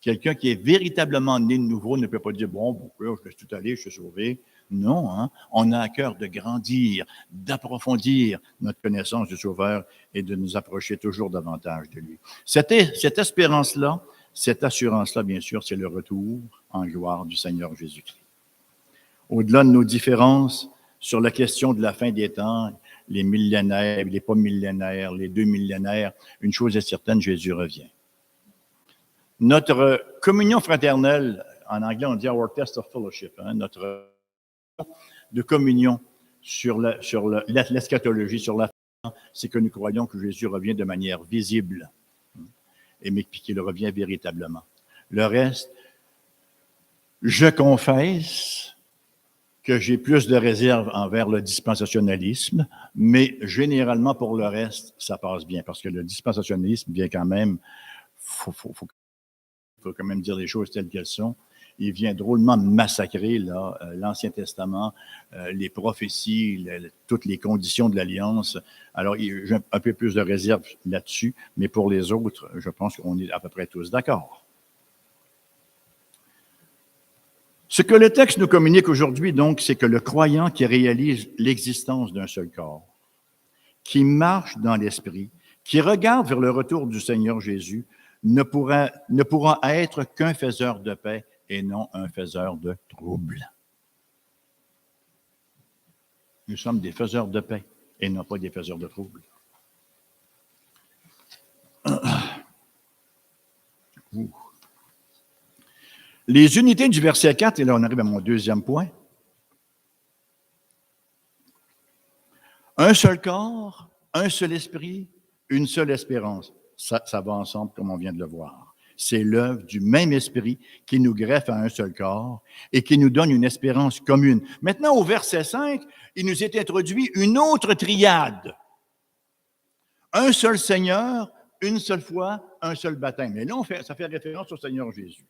Quelqu'un qui est véritablement né de nouveau ne peut pas dire « Bon, je laisse tout aller, je suis sauvé ». Non, hein? On a à cœur de grandir, d'approfondir notre connaissance du Sauveur et de nous approcher toujours davantage de lui. Cette espérance-là, cette assurance-là, bien sûr, c'est le retour en gloire du Seigneur Jésus-Christ. Au-delà de nos différences sur la question de la fin des temps, les millénaires, les pas millénaires, les 2 millénaires, une chose est certaine, Jésus revient. Notre communion fraternelle, en anglais on dit « our test of fellowship », hein, notre de communion sur l'eschatologie, sur la fin, c'est que nous croyons que Jésus revient de manière visible, mais qu'il revient véritablement. Le reste, je confesse que j'ai plus de réserve envers le dispensationalisme, mais généralement, pour le reste, ça passe bien, parce que le dispensationalisme vient quand même, faut quand même dire les choses telles qu'elles sont, il vient drôlement massacrer là, l'Ancien Testament, les prophéties, toutes les conditions de l'Alliance. Alors, j'ai un peu plus de réserve là-dessus, mais pour les autres, je pense qu'on est à peu près tous d'accord. Ce que le texte nous communique aujourd'hui, donc, c'est que le croyant qui réalise l'existence d'un seul corps, qui marche dans l'esprit, qui regarde vers le retour du Seigneur Jésus, ne pourra être qu'un faiseur de paix et non un faiseur de trouble. Nous sommes des faiseurs de paix et non pas des faiseurs de trouble. Les unités du verset 4, et là on arrive à mon deuxième point. Un seul corps, un seul esprit, une seule espérance. Ça va ensemble comme on vient de le voir. C'est l'œuvre du même esprit qui nous greffe à un seul corps et qui nous donne une espérance commune. Maintenant, au verset 5, il nous est introduit une autre triade. Un seul Seigneur, une seule foi, un seul baptême. Et là, ça fait référence au Seigneur Jésus.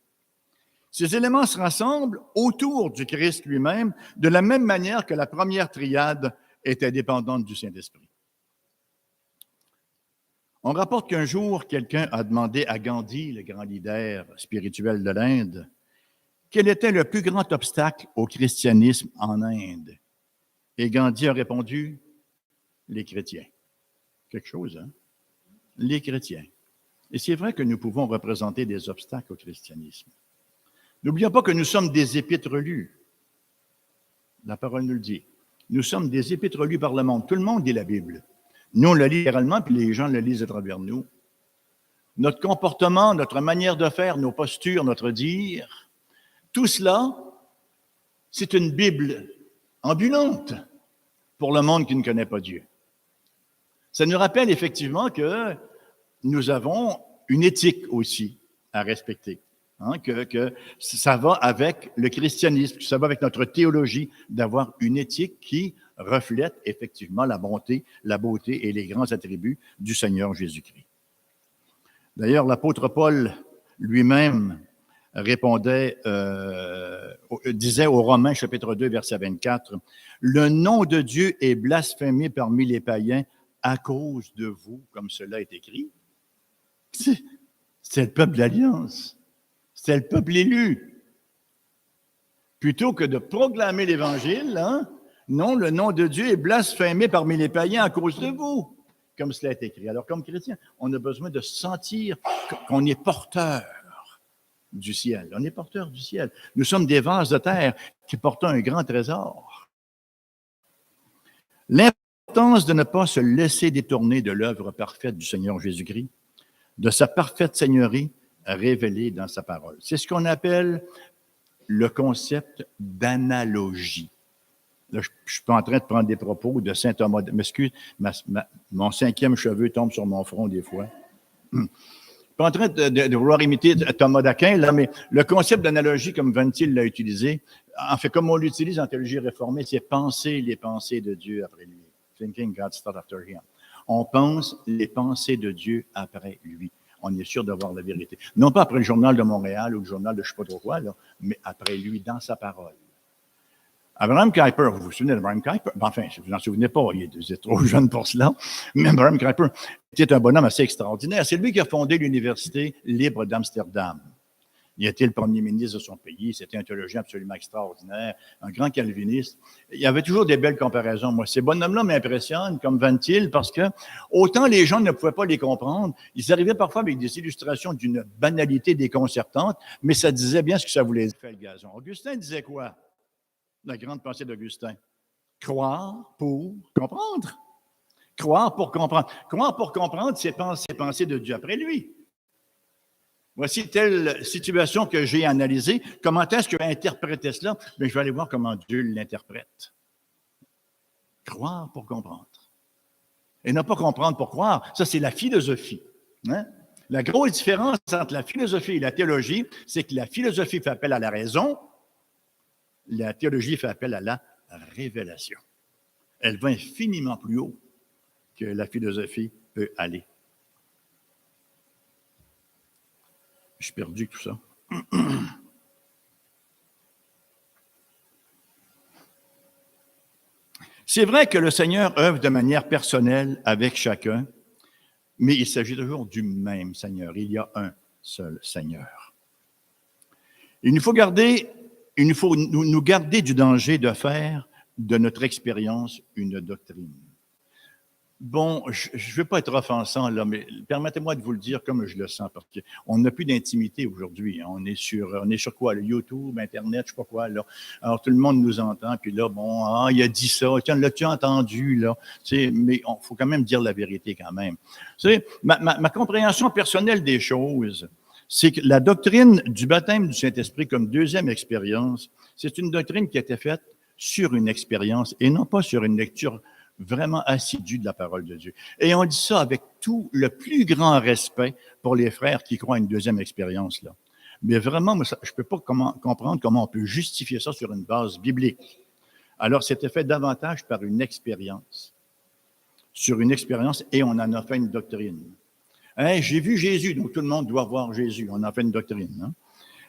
Ces éléments se rassemblent autour du Christ lui-même de la même manière que la première triade était dépendante du Saint-Esprit. On rapporte qu'un jour, quelqu'un a demandé à Gandhi, le grand leader spirituel de l'Inde, quel était le plus grand obstacle au christianisme en Inde. Et Gandhi a répondu, les chrétiens. Quelque chose, hein? Les chrétiens. Et c'est vrai que nous pouvons représenter des obstacles au christianisme. N'oublions pas que nous sommes des épîtres lus. La parole nous le dit. Nous sommes des épîtres lus par le monde. Tout le monde lit la Bible. Nous, on la lit littéralement, puis les gens le lisent à travers nous. Notre comportement, notre manière de faire, nos postures, notre dire, tout cela, c'est une Bible ambulante pour le monde qui ne connaît pas Dieu. Ça nous rappelle effectivement que nous avons une éthique aussi à respecter. Hein, que ça va avec le christianisme, que ça va avec notre théologie, d'avoir une éthique qui reflète effectivement la bonté, la beauté et les grands attributs du Seigneur Jésus-Christ. D'ailleurs, l'apôtre Paul lui-même disait aux Romains, chapitre 2, verset 24, « Le nom de Dieu est blasphémé parmi les païens à cause de vous, comme cela est écrit. » C'est le peuple d'Alliance. C'est le peuple élu. Plutôt que de proclamer l'Évangile, hein, non, le nom de Dieu est blasphémé parmi les païens à cause de vous, comme cela est écrit. Alors, comme chrétien, on a besoin de sentir qu'on est porteur du ciel. On est porteur du ciel. Nous sommes des vases de terre qui portent un grand trésor. L'importance de ne pas se laisser détourner de l'œuvre parfaite du Seigneur Jésus-Christ, de sa parfaite seigneurie révélée dans sa parole. C'est ce qu'on appelle le concept d'analogie. Là, je ne suis pas en train de prendre des propos de saint Thomas. M'excuse, mon 5e cheveu tombe sur mon front des fois. Je ne suis pas en train de vouloir imiter Thomas d'Aquin, là, mais le concept d'analogie, comme Ventil l'a utilisé, en fait, comme on l'utilise en théologie réformée, c'est penser les pensées de Dieu après lui. Thinking God's thought after him. On pense les pensées de Dieu après lui. On est sûr d'avoir la vérité. Non pas après le journal de Montréal ou le journal de je ne sais pas trop quoi, là, mais après lui, dans sa parole. Abraham Kuyper, vous vous souvenez d'Abraham Kuyper? Enfin, si vous n'en souvenez pas, vous êtes trop jeune pour cela, mais Abraham Kuyper était un bonhomme assez extraordinaire. C'est lui qui a fondé l'Université libre d'Amsterdam. Il était le premier ministre de son pays, c'était un théologien absolument extraordinaire, un grand calviniste. Il y avait toujours des belles comparaisons. Moi, ces bonhommes-là m'impressionnent, comme Ventil, parce que autant les gens ne pouvaient pas les comprendre, ils arrivaient parfois avec des illustrations d'une banalité déconcertante, mais ça disait bien ce que ça voulait dire. Le gazon. Augustin disait quoi? La grande pensée d'Augustin. Croire pour comprendre. Croire pour comprendre. Croire pour comprendre, c'est penser de Dieu après lui. Voici telle situation que j'ai analysée. Comment est-ce que je vais interpréter cela? Bien, je vais aller voir comment Dieu l'interprète. Croire pour comprendre. Et ne pas comprendre pour croire, ça c'est la philosophie. Hein? La grosse différence entre la philosophie et la théologie, c'est que la philosophie fait appel à la raison, la théologie fait appel à la révélation. Elle va infiniment plus haut que la philosophie peut aller. Je suis perdu tout ça. C'est vrai que le Seigneur œuvre de manière personnelle avec chacun, mais il s'agit toujours du même Seigneur. Il y a un seul Seigneur. Il nous faut nous garder du danger de faire de notre expérience une doctrine. Bon, je ne veux pas être offensant, là, mais permettez-moi de vous le dire comme je le sens, parce qu'on n'a plus d'intimité aujourd'hui. On est sur quoi? Le YouTube, Internet, je ne sais pas quoi, là. Alors, tout le monde nous entend, puis là, bon, il a dit ça, tiens, l'as-tu entendu, là? Tu sais, mais il faut quand même dire la vérité quand même. Tu sais, ma compréhension personnelle des choses, c'est que la doctrine du baptême du Saint-Esprit comme deuxième expérience, c'est une doctrine qui a été faite sur une expérience et non pas sur une lecture vraiment assidue de la parole de Dieu. Et on dit ça avec tout le plus grand respect pour les frères qui croient à une deuxième expérience, là. Mais vraiment, moi, je ne peux pas comprendre comment on peut justifier ça sur une base biblique. Alors, c'était fait davantage par une expérience, sur une expérience, et on en a fait une doctrine. Hein, j'ai vu Jésus, donc tout le monde doit voir Jésus. On en fait une doctrine. Hein?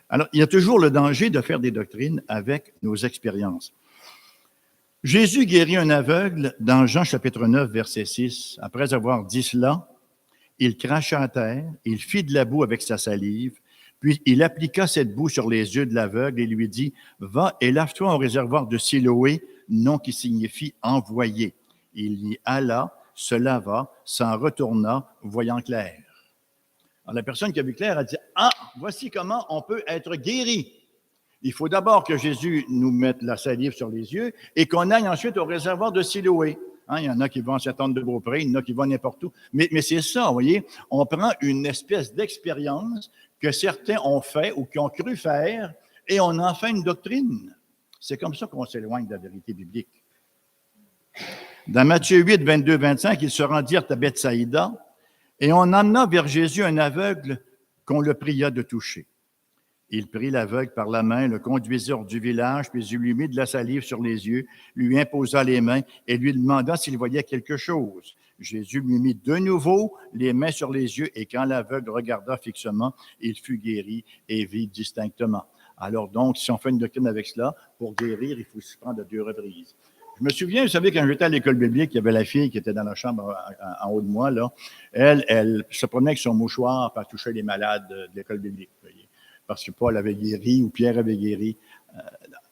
Alors, il y a toujours le danger de faire des doctrines avec nos expériences. Jésus guérit un aveugle dans Jean chapitre 9, verset 6. Après avoir dit cela, il cracha à terre, il fit de la boue avec sa salive, puis il appliqua cette boue sur les yeux de l'aveugle et lui dit, « Va et lave-toi au réservoir de Siloé, nom qui signifie « envoyé ». Il y alla, se lava, s'en retourna, voyant clair. » Alors la personne qui a vu clair a dit, « Ah, voici comment on peut être guéri. » Il faut d'abord que Jésus nous mette la salive sur les yeux et qu'on aille ensuite au réservoir de Siloé. Hein, il y en a qui vont à Saint-Anne-de-Beaupré, il y en a qui vont n'importe où. Mais c'est ça, vous voyez, on prend une espèce d'expérience que certains ont fait ou qui ont cru faire et on en fait une doctrine. C'est comme ça qu'on s'éloigne de la vérité biblique. Dans Matthieu 8, 22, 25, ils se rendirent à Bethsaïda et on emmena vers Jésus un aveugle qu'on le pria de toucher. Il prit l'aveugle par la main, le conduisit hors du village, puis il lui mit de la salive sur les yeux, lui imposa les mains et lui demanda s'il voyait quelque chose. Jésus lui mit de nouveau les mains sur les yeux, et quand l'aveugle regarda fixement, il fut guéri et vit distinctement. Alors donc, si on fait une doctrine avec cela, pour guérir, il faut s'y prendre à 2 reprises. Je me souviens, vous savez, quand j'étais à l'école biblique, il y avait la fille qui était dans la chambre en haut de moi, là. Elle se promenait avec son mouchoir pour toucher les malades de l'école biblique, voyez, parce que Paul avait guéri ou Pierre avait guéri.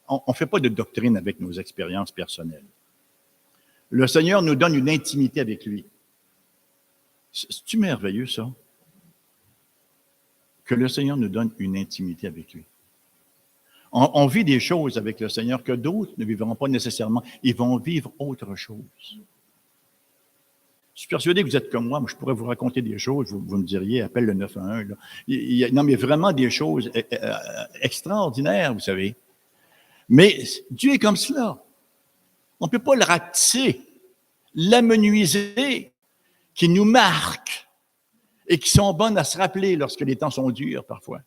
On ne fait pas de doctrine avec nos expériences personnelles. Le Seigneur nous donne une intimité avec lui. C'est-tu merveilleux, ça? Que le Seigneur nous donne une intimité avec lui. On vit des choses avec le Seigneur que d'autres ne vivront pas nécessairement. Ils vont vivre autre chose. Je suis persuadé que vous êtes comme moi. Je pourrais vous raconter des choses. Vous me diriez, appelle le 911. Là. Non, mais vraiment des choses extraordinaires, vous savez. Mais Dieu est comme cela. On ne peut pas le ratisser, l'amenuiser, qui nous marque et qui sont bonnes à se rappeler lorsque les temps sont durs parfois.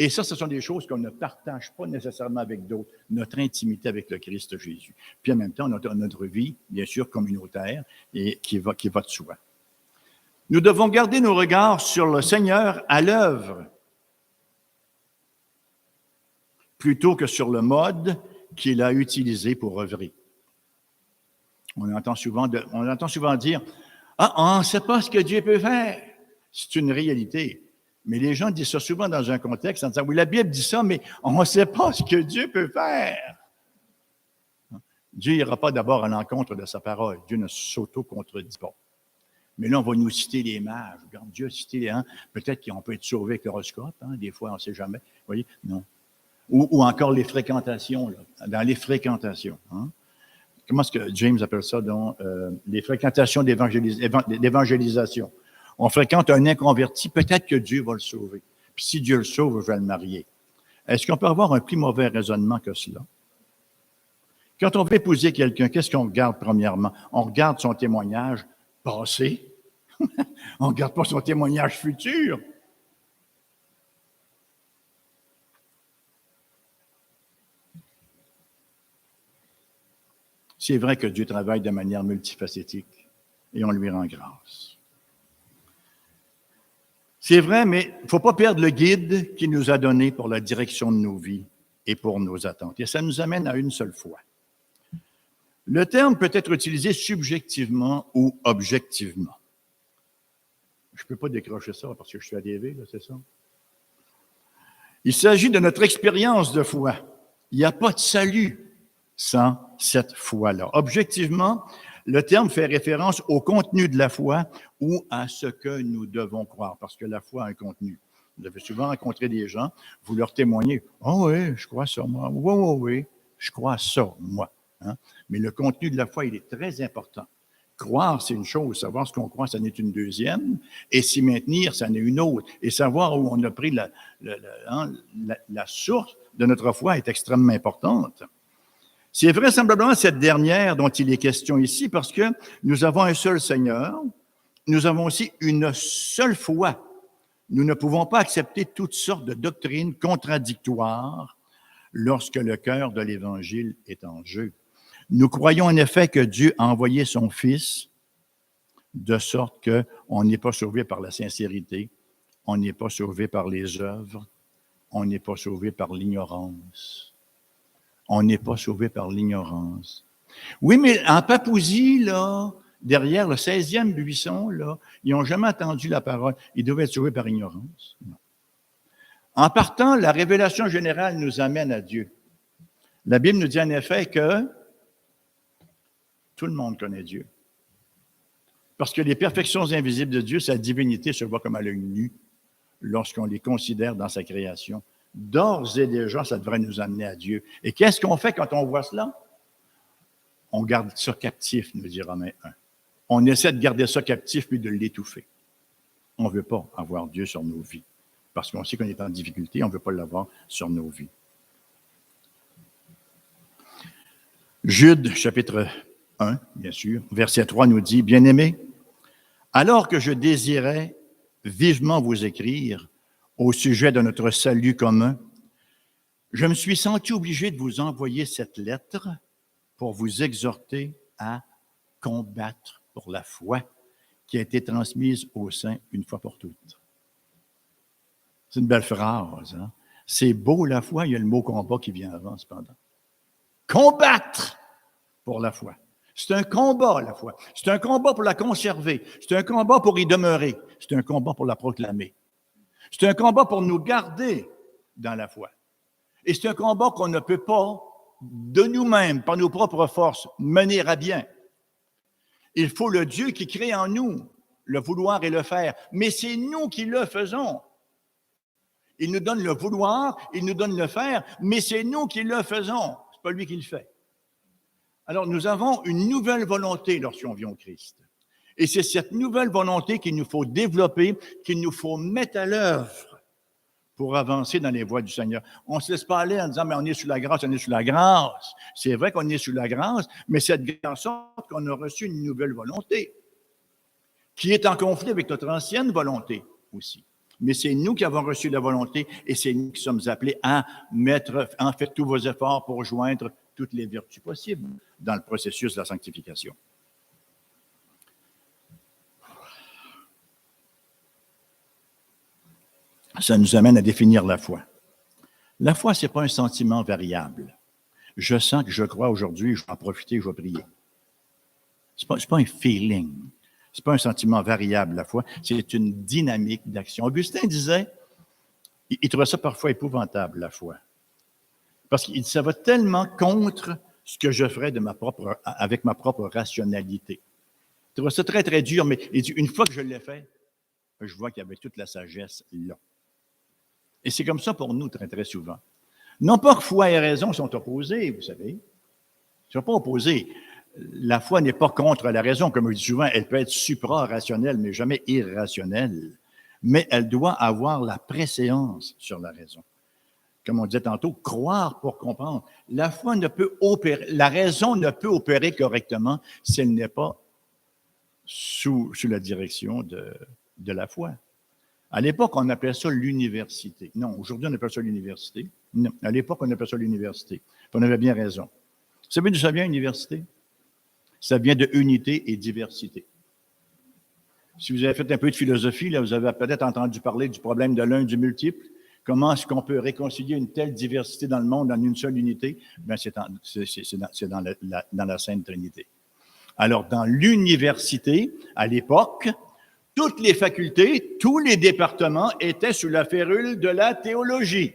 Et ça, ce sont des choses qu'on ne partage pas nécessairement avec d'autres, notre intimité avec le Christ Jésus. Puis en même temps, notre vie, bien sûr, communautaire, et qui va de soi. Nous devons garder nos regards sur le Seigneur à l'œuvre, plutôt que sur le mode qu'il a utilisé pour œuvrer. On entend souvent dire « Ah, on ne sait pas ce que Dieu peut faire. » C'est une réalité. Mais les gens disent ça souvent dans un contexte en disant « Oui, la Bible dit ça, mais on ne sait pas ce que Dieu peut faire. » Dieu n'ira pas d'abord à l'encontre de sa parole. Dieu ne s'auto-contredit pas. Mais là, on va nous citer les mages. Regarde, Dieu a cité les... Peut-être qu'on peut être sauvé avec l'horoscope. Des fois, on ne sait jamais. Vous voyez? Non. Ou encore les fréquentations. Là. Dans les fréquentations. Comment est-ce que James appelle ça? Donc, les fréquentations d'évangélisation. On fréquente un inconverti, peut-être que Dieu va le sauver. Puis si Dieu le sauve, je vais le marier. Est-ce qu'on peut avoir un plus mauvais raisonnement que cela? Quand on veut épouser quelqu'un, qu'est-ce qu'on regarde premièrement? On regarde son témoignage passé. On ne regarde pas son témoignage futur. C'est vrai que Dieu travaille de manière multifacétique et on lui rend grâce. C'est vrai, mais il ne faut pas perdre le guide qu'il nous a donné pour la direction de nos vies et pour nos attentes. Et ça nous amène à une seule foi. Le terme peut être utilisé subjectivement ou objectivement. Je ne peux pas décrocher ça parce que je suis à DV, là, c'est ça? Il s'agit de notre expérience de foi. Il n'y a pas de salut sans cette foi-là. Objectivement, le terme fait référence au contenu de la foi ou à ce que nous devons croire, parce que la foi a un contenu. Vous avez souvent rencontré des gens, vous leur témoignez « Oh oui, je crois ça, moi. Oui, je crois ça, moi. » Mais le contenu de la foi, il est très important. Croire, c'est une chose. Savoir ce qu'on croit, ça en est une deuxième. Et s'y maintenir, ça en est une autre. Et savoir où on a pris la source de notre foi est extrêmement importante. C'est vraisemblablement cette dernière dont il est question ici parce que nous avons un seul Seigneur, nous avons aussi une seule foi. Nous ne pouvons pas accepter toutes sortes de doctrines contradictoires lorsque le cœur de l'Évangile est en jeu. Nous croyons en effet que Dieu a envoyé son Fils de sorte qu'on n'est pas sauvé par la sincérité, on n'est pas sauvé par les œuvres, on n'est pas sauvé par l'ignorance. On n'est pas sauvé par l'ignorance. Oui, mais en Papouasie, là, derrière le 16e buisson, là, ils n'ont jamais entendu la parole. Ils devaient être sauvés par ignorance. Non. En partant, la révélation générale nous amène à Dieu. La Bible nous dit en effet que tout le monde connaît Dieu. Parce que les perfections invisibles de Dieu, sa divinité se voit comme à l'œil nu lorsqu'on les considère dans sa création. D'ores et déjà, ça devrait nous amener à Dieu. Et qu'est-ce qu'on fait quand on voit cela? On garde ça captif, nous dit Romains 1. On essaie de garder ça captif puis de l'étouffer. On ne veut pas avoir Dieu sur nos vies. Parce qu'on sait qu'on est en difficulté, on ne veut pas l'avoir sur nos vies. Jude, chapitre 1, bien sûr, verset 3 nous dit « Bien-aimés, alors que je désirais vivement vous écrire au sujet de notre salut commun, je me suis senti obligé de vous envoyer cette lettre pour vous exhorter à combattre pour la foi qui a été transmise aux saints une fois pour toutes. C'est une belle phrase, hein? C'est beau la foi, il y a le mot combat qui vient avant, cependant. Combattre pour la foi. C'est un combat, la foi. C'est un combat pour la conserver. C'est un combat pour y demeurer. C'est un combat pour la proclamer. C'est un combat pour nous garder dans la foi. Et c'est un combat qu'on ne peut pas, de nous-mêmes, par nos propres forces, mener à bien. Il faut le Dieu qui crée en nous le vouloir et le faire. Mais c'est nous qui le faisons. Il nous donne le vouloir, il nous donne le faire, mais c'est nous qui le faisons. C'est pas lui qui le fait. Alors, nous avons une nouvelle volonté lorsqu'on vient au Christ. Et c'est cette nouvelle volonté qu'il nous faut développer, qu'il nous faut mettre à l'œuvre pour avancer dans les voies du Seigneur. On ne se laisse pas aller en disant, mais on est sous la grâce, on est sous la grâce. C'est vrai qu'on est sous la grâce, mais cette grâce sorte qu'on a reçu une nouvelle volonté qui est en conflit avec notre ancienne volonté aussi. Mais c'est nous qui avons reçu la volonté et c'est nous qui sommes appelés à mettre en fait tous vos efforts pour joindre toutes les vertus possibles dans le processus de la sanctification. Ça nous amène à définir la foi. La foi, ce n'est pas un sentiment variable. Je sens que je crois aujourd'hui, je vais en profiter, je vais prier. Ce n'est pas un feeling. Ce n'est pas un sentiment variable, la foi. C'est une dynamique d'action. Augustin disait, il trouvait ça parfois épouvantable, la foi. Parce que ça va tellement contre ce que je ferais avec ma propre rationalité. Il trouvait ça très, très dur, mais il dit, une fois que je l'ai fait, je vois qu'il y avait toute la sagesse là. Et c'est comme ça pour nous très, très souvent. Non pas que foi et raison sont opposés, vous savez. Ils ne sont pas opposés. La foi n'est pas contre la raison, comme je dis souvent, elle peut être supra-rationnelle, mais jamais irrationnelle. Mais elle doit avoir la préséance sur la raison. Comme on disait tantôt, croire pour comprendre. La foi ne peut opérer, la raison ne peut opérer correctement si elle n'est pas sous la direction de la foi. À l'époque, on appelait ça l'université. Non, aujourd'hui, on appelle ça l'université. Non, à l'époque, on appelait ça l'université. On avait bien raison. Vous savez d'où ça vient, l'université? Ça vient de unité et diversité. Si vous avez fait un peu de philosophie, là, vous avez peut-être entendu parler du problème de l'un du multiple. Comment est-ce qu'on peut réconcilier une telle diversité dans le monde en une seule unité? Bien, c'est dans la Sainte Trinité. Alors, dans l'université, à l'époque, toutes les facultés, tous les départements étaient sous la férule de la théologie.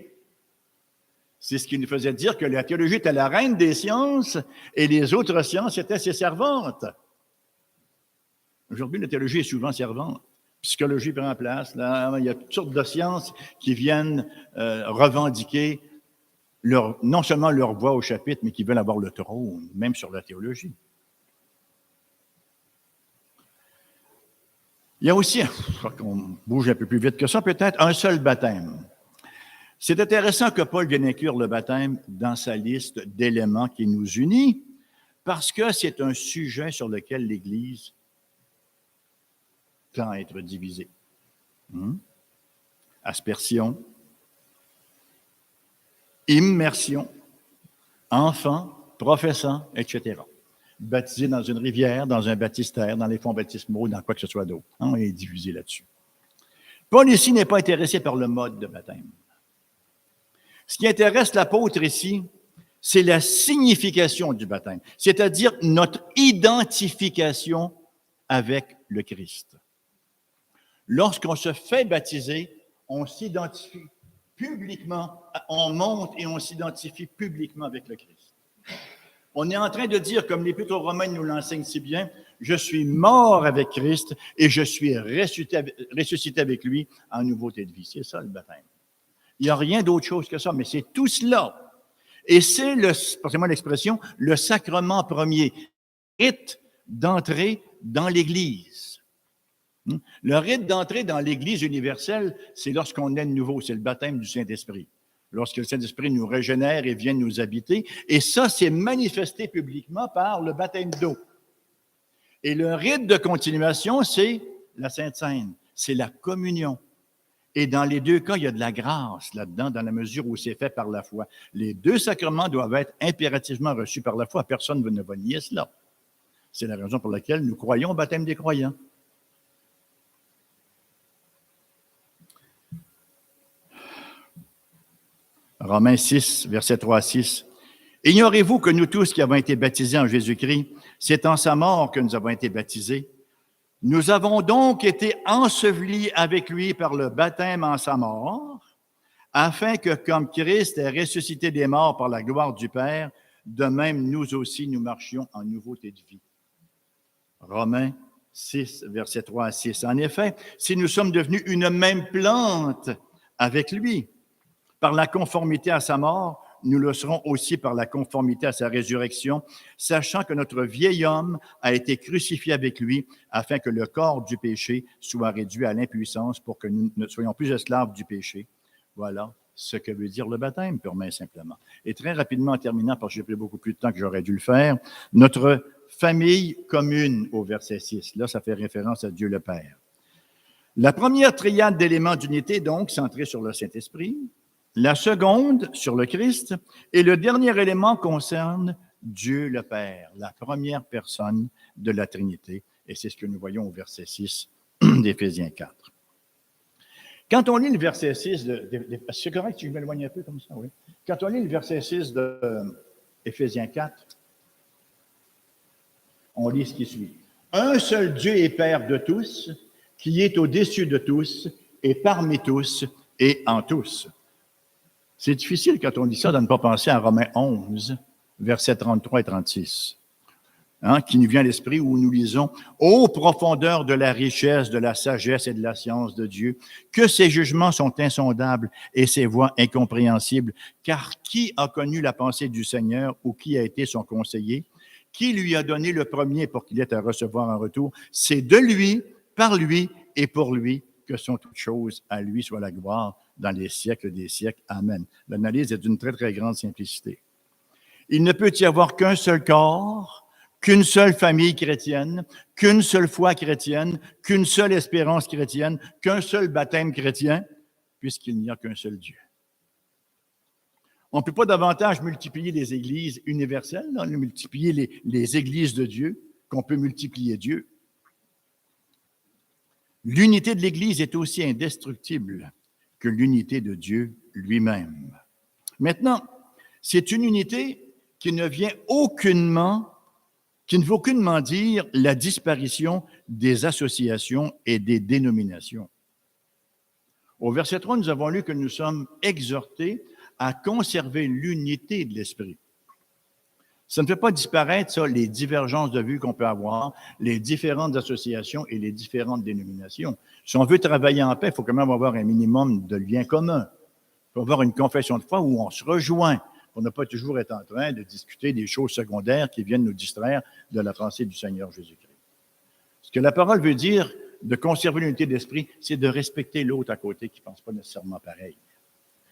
C'est ce qui nous faisait dire que la théologie était la reine des sciences et les autres sciences étaient ses servantes. Aujourd'hui, la théologie est souvent servante. Psychologie prend place. Là, il y a toutes sortes de sciences qui viennent revendiquer non seulement leur voix au chapitre, mais qui veulent avoir le trône, même sur la théologie. Il y a aussi, qu'on bouge un peu plus vite que ça, peut-être un seul baptême. C'est intéressant que Paul vienne inclure le baptême dans sa liste d'éléments qui nous unit, parce que c'est un sujet sur lequel l'Église tend à être divisée. Aspersion, immersion, enfant, professant, etc. Baptisé dans une rivière, dans un baptistère, dans les fonds baptismaux, dans quoi que ce soit d'autre. On est divisé là-dessus. Paul ici n'est pas intéressé par le mode de baptême. Ce qui intéresse l'apôtre ici, c'est la signification du baptême, c'est-à-dire notre identification avec le Christ. Lorsqu'on se fait baptiser, on s'identifie publiquement, on monte et on s'identifie publiquement avec le Christ. On est en train de dire, comme l'Épître aux Romains nous l'enseigne si bien, je suis mort avec Christ et je suis ressuscité avec lui en nouveauté de vie. C'est ça le baptême. Il n'y a rien d'autre chose que ça, mais c'est tout cela. Et c'est, passez-moi l'expression, le sacrement premier, rite d'entrée dans l'Église. Le rite d'entrée dans l'Église universelle, c'est lorsqu'on est de nouveau, c'est le baptême du Saint-Esprit. Lorsque le Saint-Esprit nous régénère et vient nous habiter. Et ça, c'est manifesté publiquement par le baptême d'eau. Et le rite de continuation, c'est la Sainte Seine, c'est la communion. Et dans les deux cas, il y a de la grâce là-dedans, dans la mesure où c'est fait par la foi. Les deux sacrements doivent être impérativement reçus par la foi. Personne ne va nier cela. C'est la raison pour laquelle nous croyons au baptême des croyants. Romains 6, versets 3 à 6. « Ignorez-vous que nous tous qui avons été baptisés en Jésus-Christ, c'est en sa mort que nous avons été baptisés. Nous avons donc été ensevelis avec lui par le baptême en sa mort, afin que, comme Christ est ressuscité des morts par la gloire du Père, de même nous aussi nous marchions en nouveauté de vie. » Romains 6, versets 3 à 6. En effet, si nous sommes devenus une même plante avec lui, par la conformité à sa mort, nous le serons aussi par la conformité à sa résurrection, sachant que notre vieil homme a été crucifié avec lui, afin que le corps du péché soit réduit à l'impuissance pour que nous ne soyons plus esclaves du péché. Voilà ce que veut dire le baptême, purement et simplement. Et très rapidement, en terminant, parce que j'ai pris beaucoup plus de temps que j'aurais dû le faire, notre famille commune au verset 6. Là, ça fait référence à Dieu le Père. La première triade d'éléments d'unité, donc, centrée sur le Saint-Esprit. La seconde, sur le Christ. Et le dernier élément concerne Dieu le Père, la première personne de la Trinité. Et c'est ce que nous voyons au verset 6 d'Éphésiens 4. Quand on lit le verset 6, c'est correct si je m'éloigne un peu comme ça, oui. Quand on lit le verset 6 d'Éphésiens 4, on lit ce qui suit. Un seul Dieu et Père de tous, qui est au-dessus de tous, et parmi tous, et en tous. C'est difficile quand on lit ça de ne pas penser à Romains 11, versets 33 et 36, qui nous vient à l'esprit où nous lisons « Ô profondeur de la richesse, de la sagesse et de la science de Dieu, que ses jugements sont insondables et ses voies incompréhensibles, car qui a connu la pensée du Seigneur ou qui a été son conseiller? Qui lui a donné le premier pour qu'il ait à recevoir un retour? C'est de lui, par lui et pour lui que sont toutes choses. À lui soit la gloire dans les siècles des siècles. Amen. » L'analyse est d'une très, très grande simplicité. Il ne peut y avoir qu'un seul corps, qu'une seule famille chrétienne, qu'une seule foi chrétienne, qu'une seule espérance chrétienne, qu'un seul baptême chrétien, puisqu'il n'y a qu'un seul Dieu. On ne peut pas davantage multiplier les églises universelles, multiplier les églises de Dieu, qu'on peut multiplier Dieu. L'unité de l'Église est aussi indestructible que l'unité de Dieu lui-même. Maintenant, c'est une unité qui ne veut aucunement dire la disparition des associations et des dénominations. Au verset 3, nous avons lu que nous sommes exhortés à conserver l'unité de l'esprit. Ça ne fait pas disparaître, ça, les divergences de vues qu'on peut avoir, les différentes associations et les différentes dénominations. Si on veut travailler en paix, il faut quand même avoir un minimum de liens communs. Il faut avoir une confession de foi où on se rejoint, pour ne pas toujours être en train de discuter des choses secondaires qui viennent nous distraire de la pensée du Seigneur Jésus-Christ. Ce que la parole veut dire de conserver l'unité d'esprit, c'est de respecter l'autre à côté qui ne pense pas nécessairement pareil.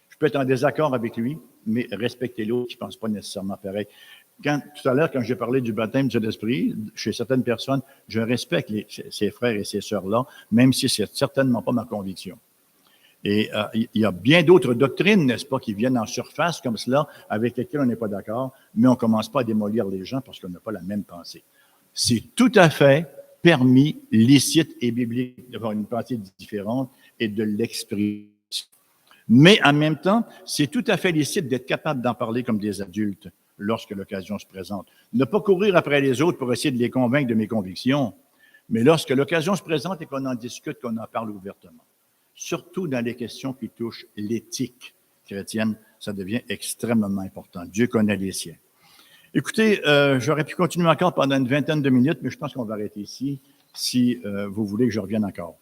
Je peux être en désaccord avec lui, mais respecter l'autre qui ne pense pas nécessairement pareil. Tout à l'heure, quand j'ai parlé du baptême du Saint-Esprit, chez certaines personnes, je respecte ces frères et ces sœurs-là, même si ce n'est certainement pas ma conviction. Et il y a bien d'autres doctrines, n'est-ce pas, qui viennent en surface comme cela, avec lesquelles on n'est pas d'accord, mais on ne commence pas à démolir les gens parce qu'on n'a pas la même pensée. C'est tout à fait permis, licite et biblique d'avoir une pensée différente et de l'exprimer. Mais en même temps, c'est tout à fait licite d'être capable d'en parler comme des adultes lorsque l'occasion se présente. Ne pas courir après les autres pour essayer de les convaincre de mes convictions, mais lorsque l'occasion se présente et qu'on en discute, qu'on en parle ouvertement. Surtout dans les questions qui touchent l'éthique chrétienne, ça devient extrêmement important. Dieu connaît les siens. Écoutez, j'aurais pu continuer encore pendant une vingtaine de minutes, mais je pense qu'on va arrêter ici si vous voulez que je revienne encore.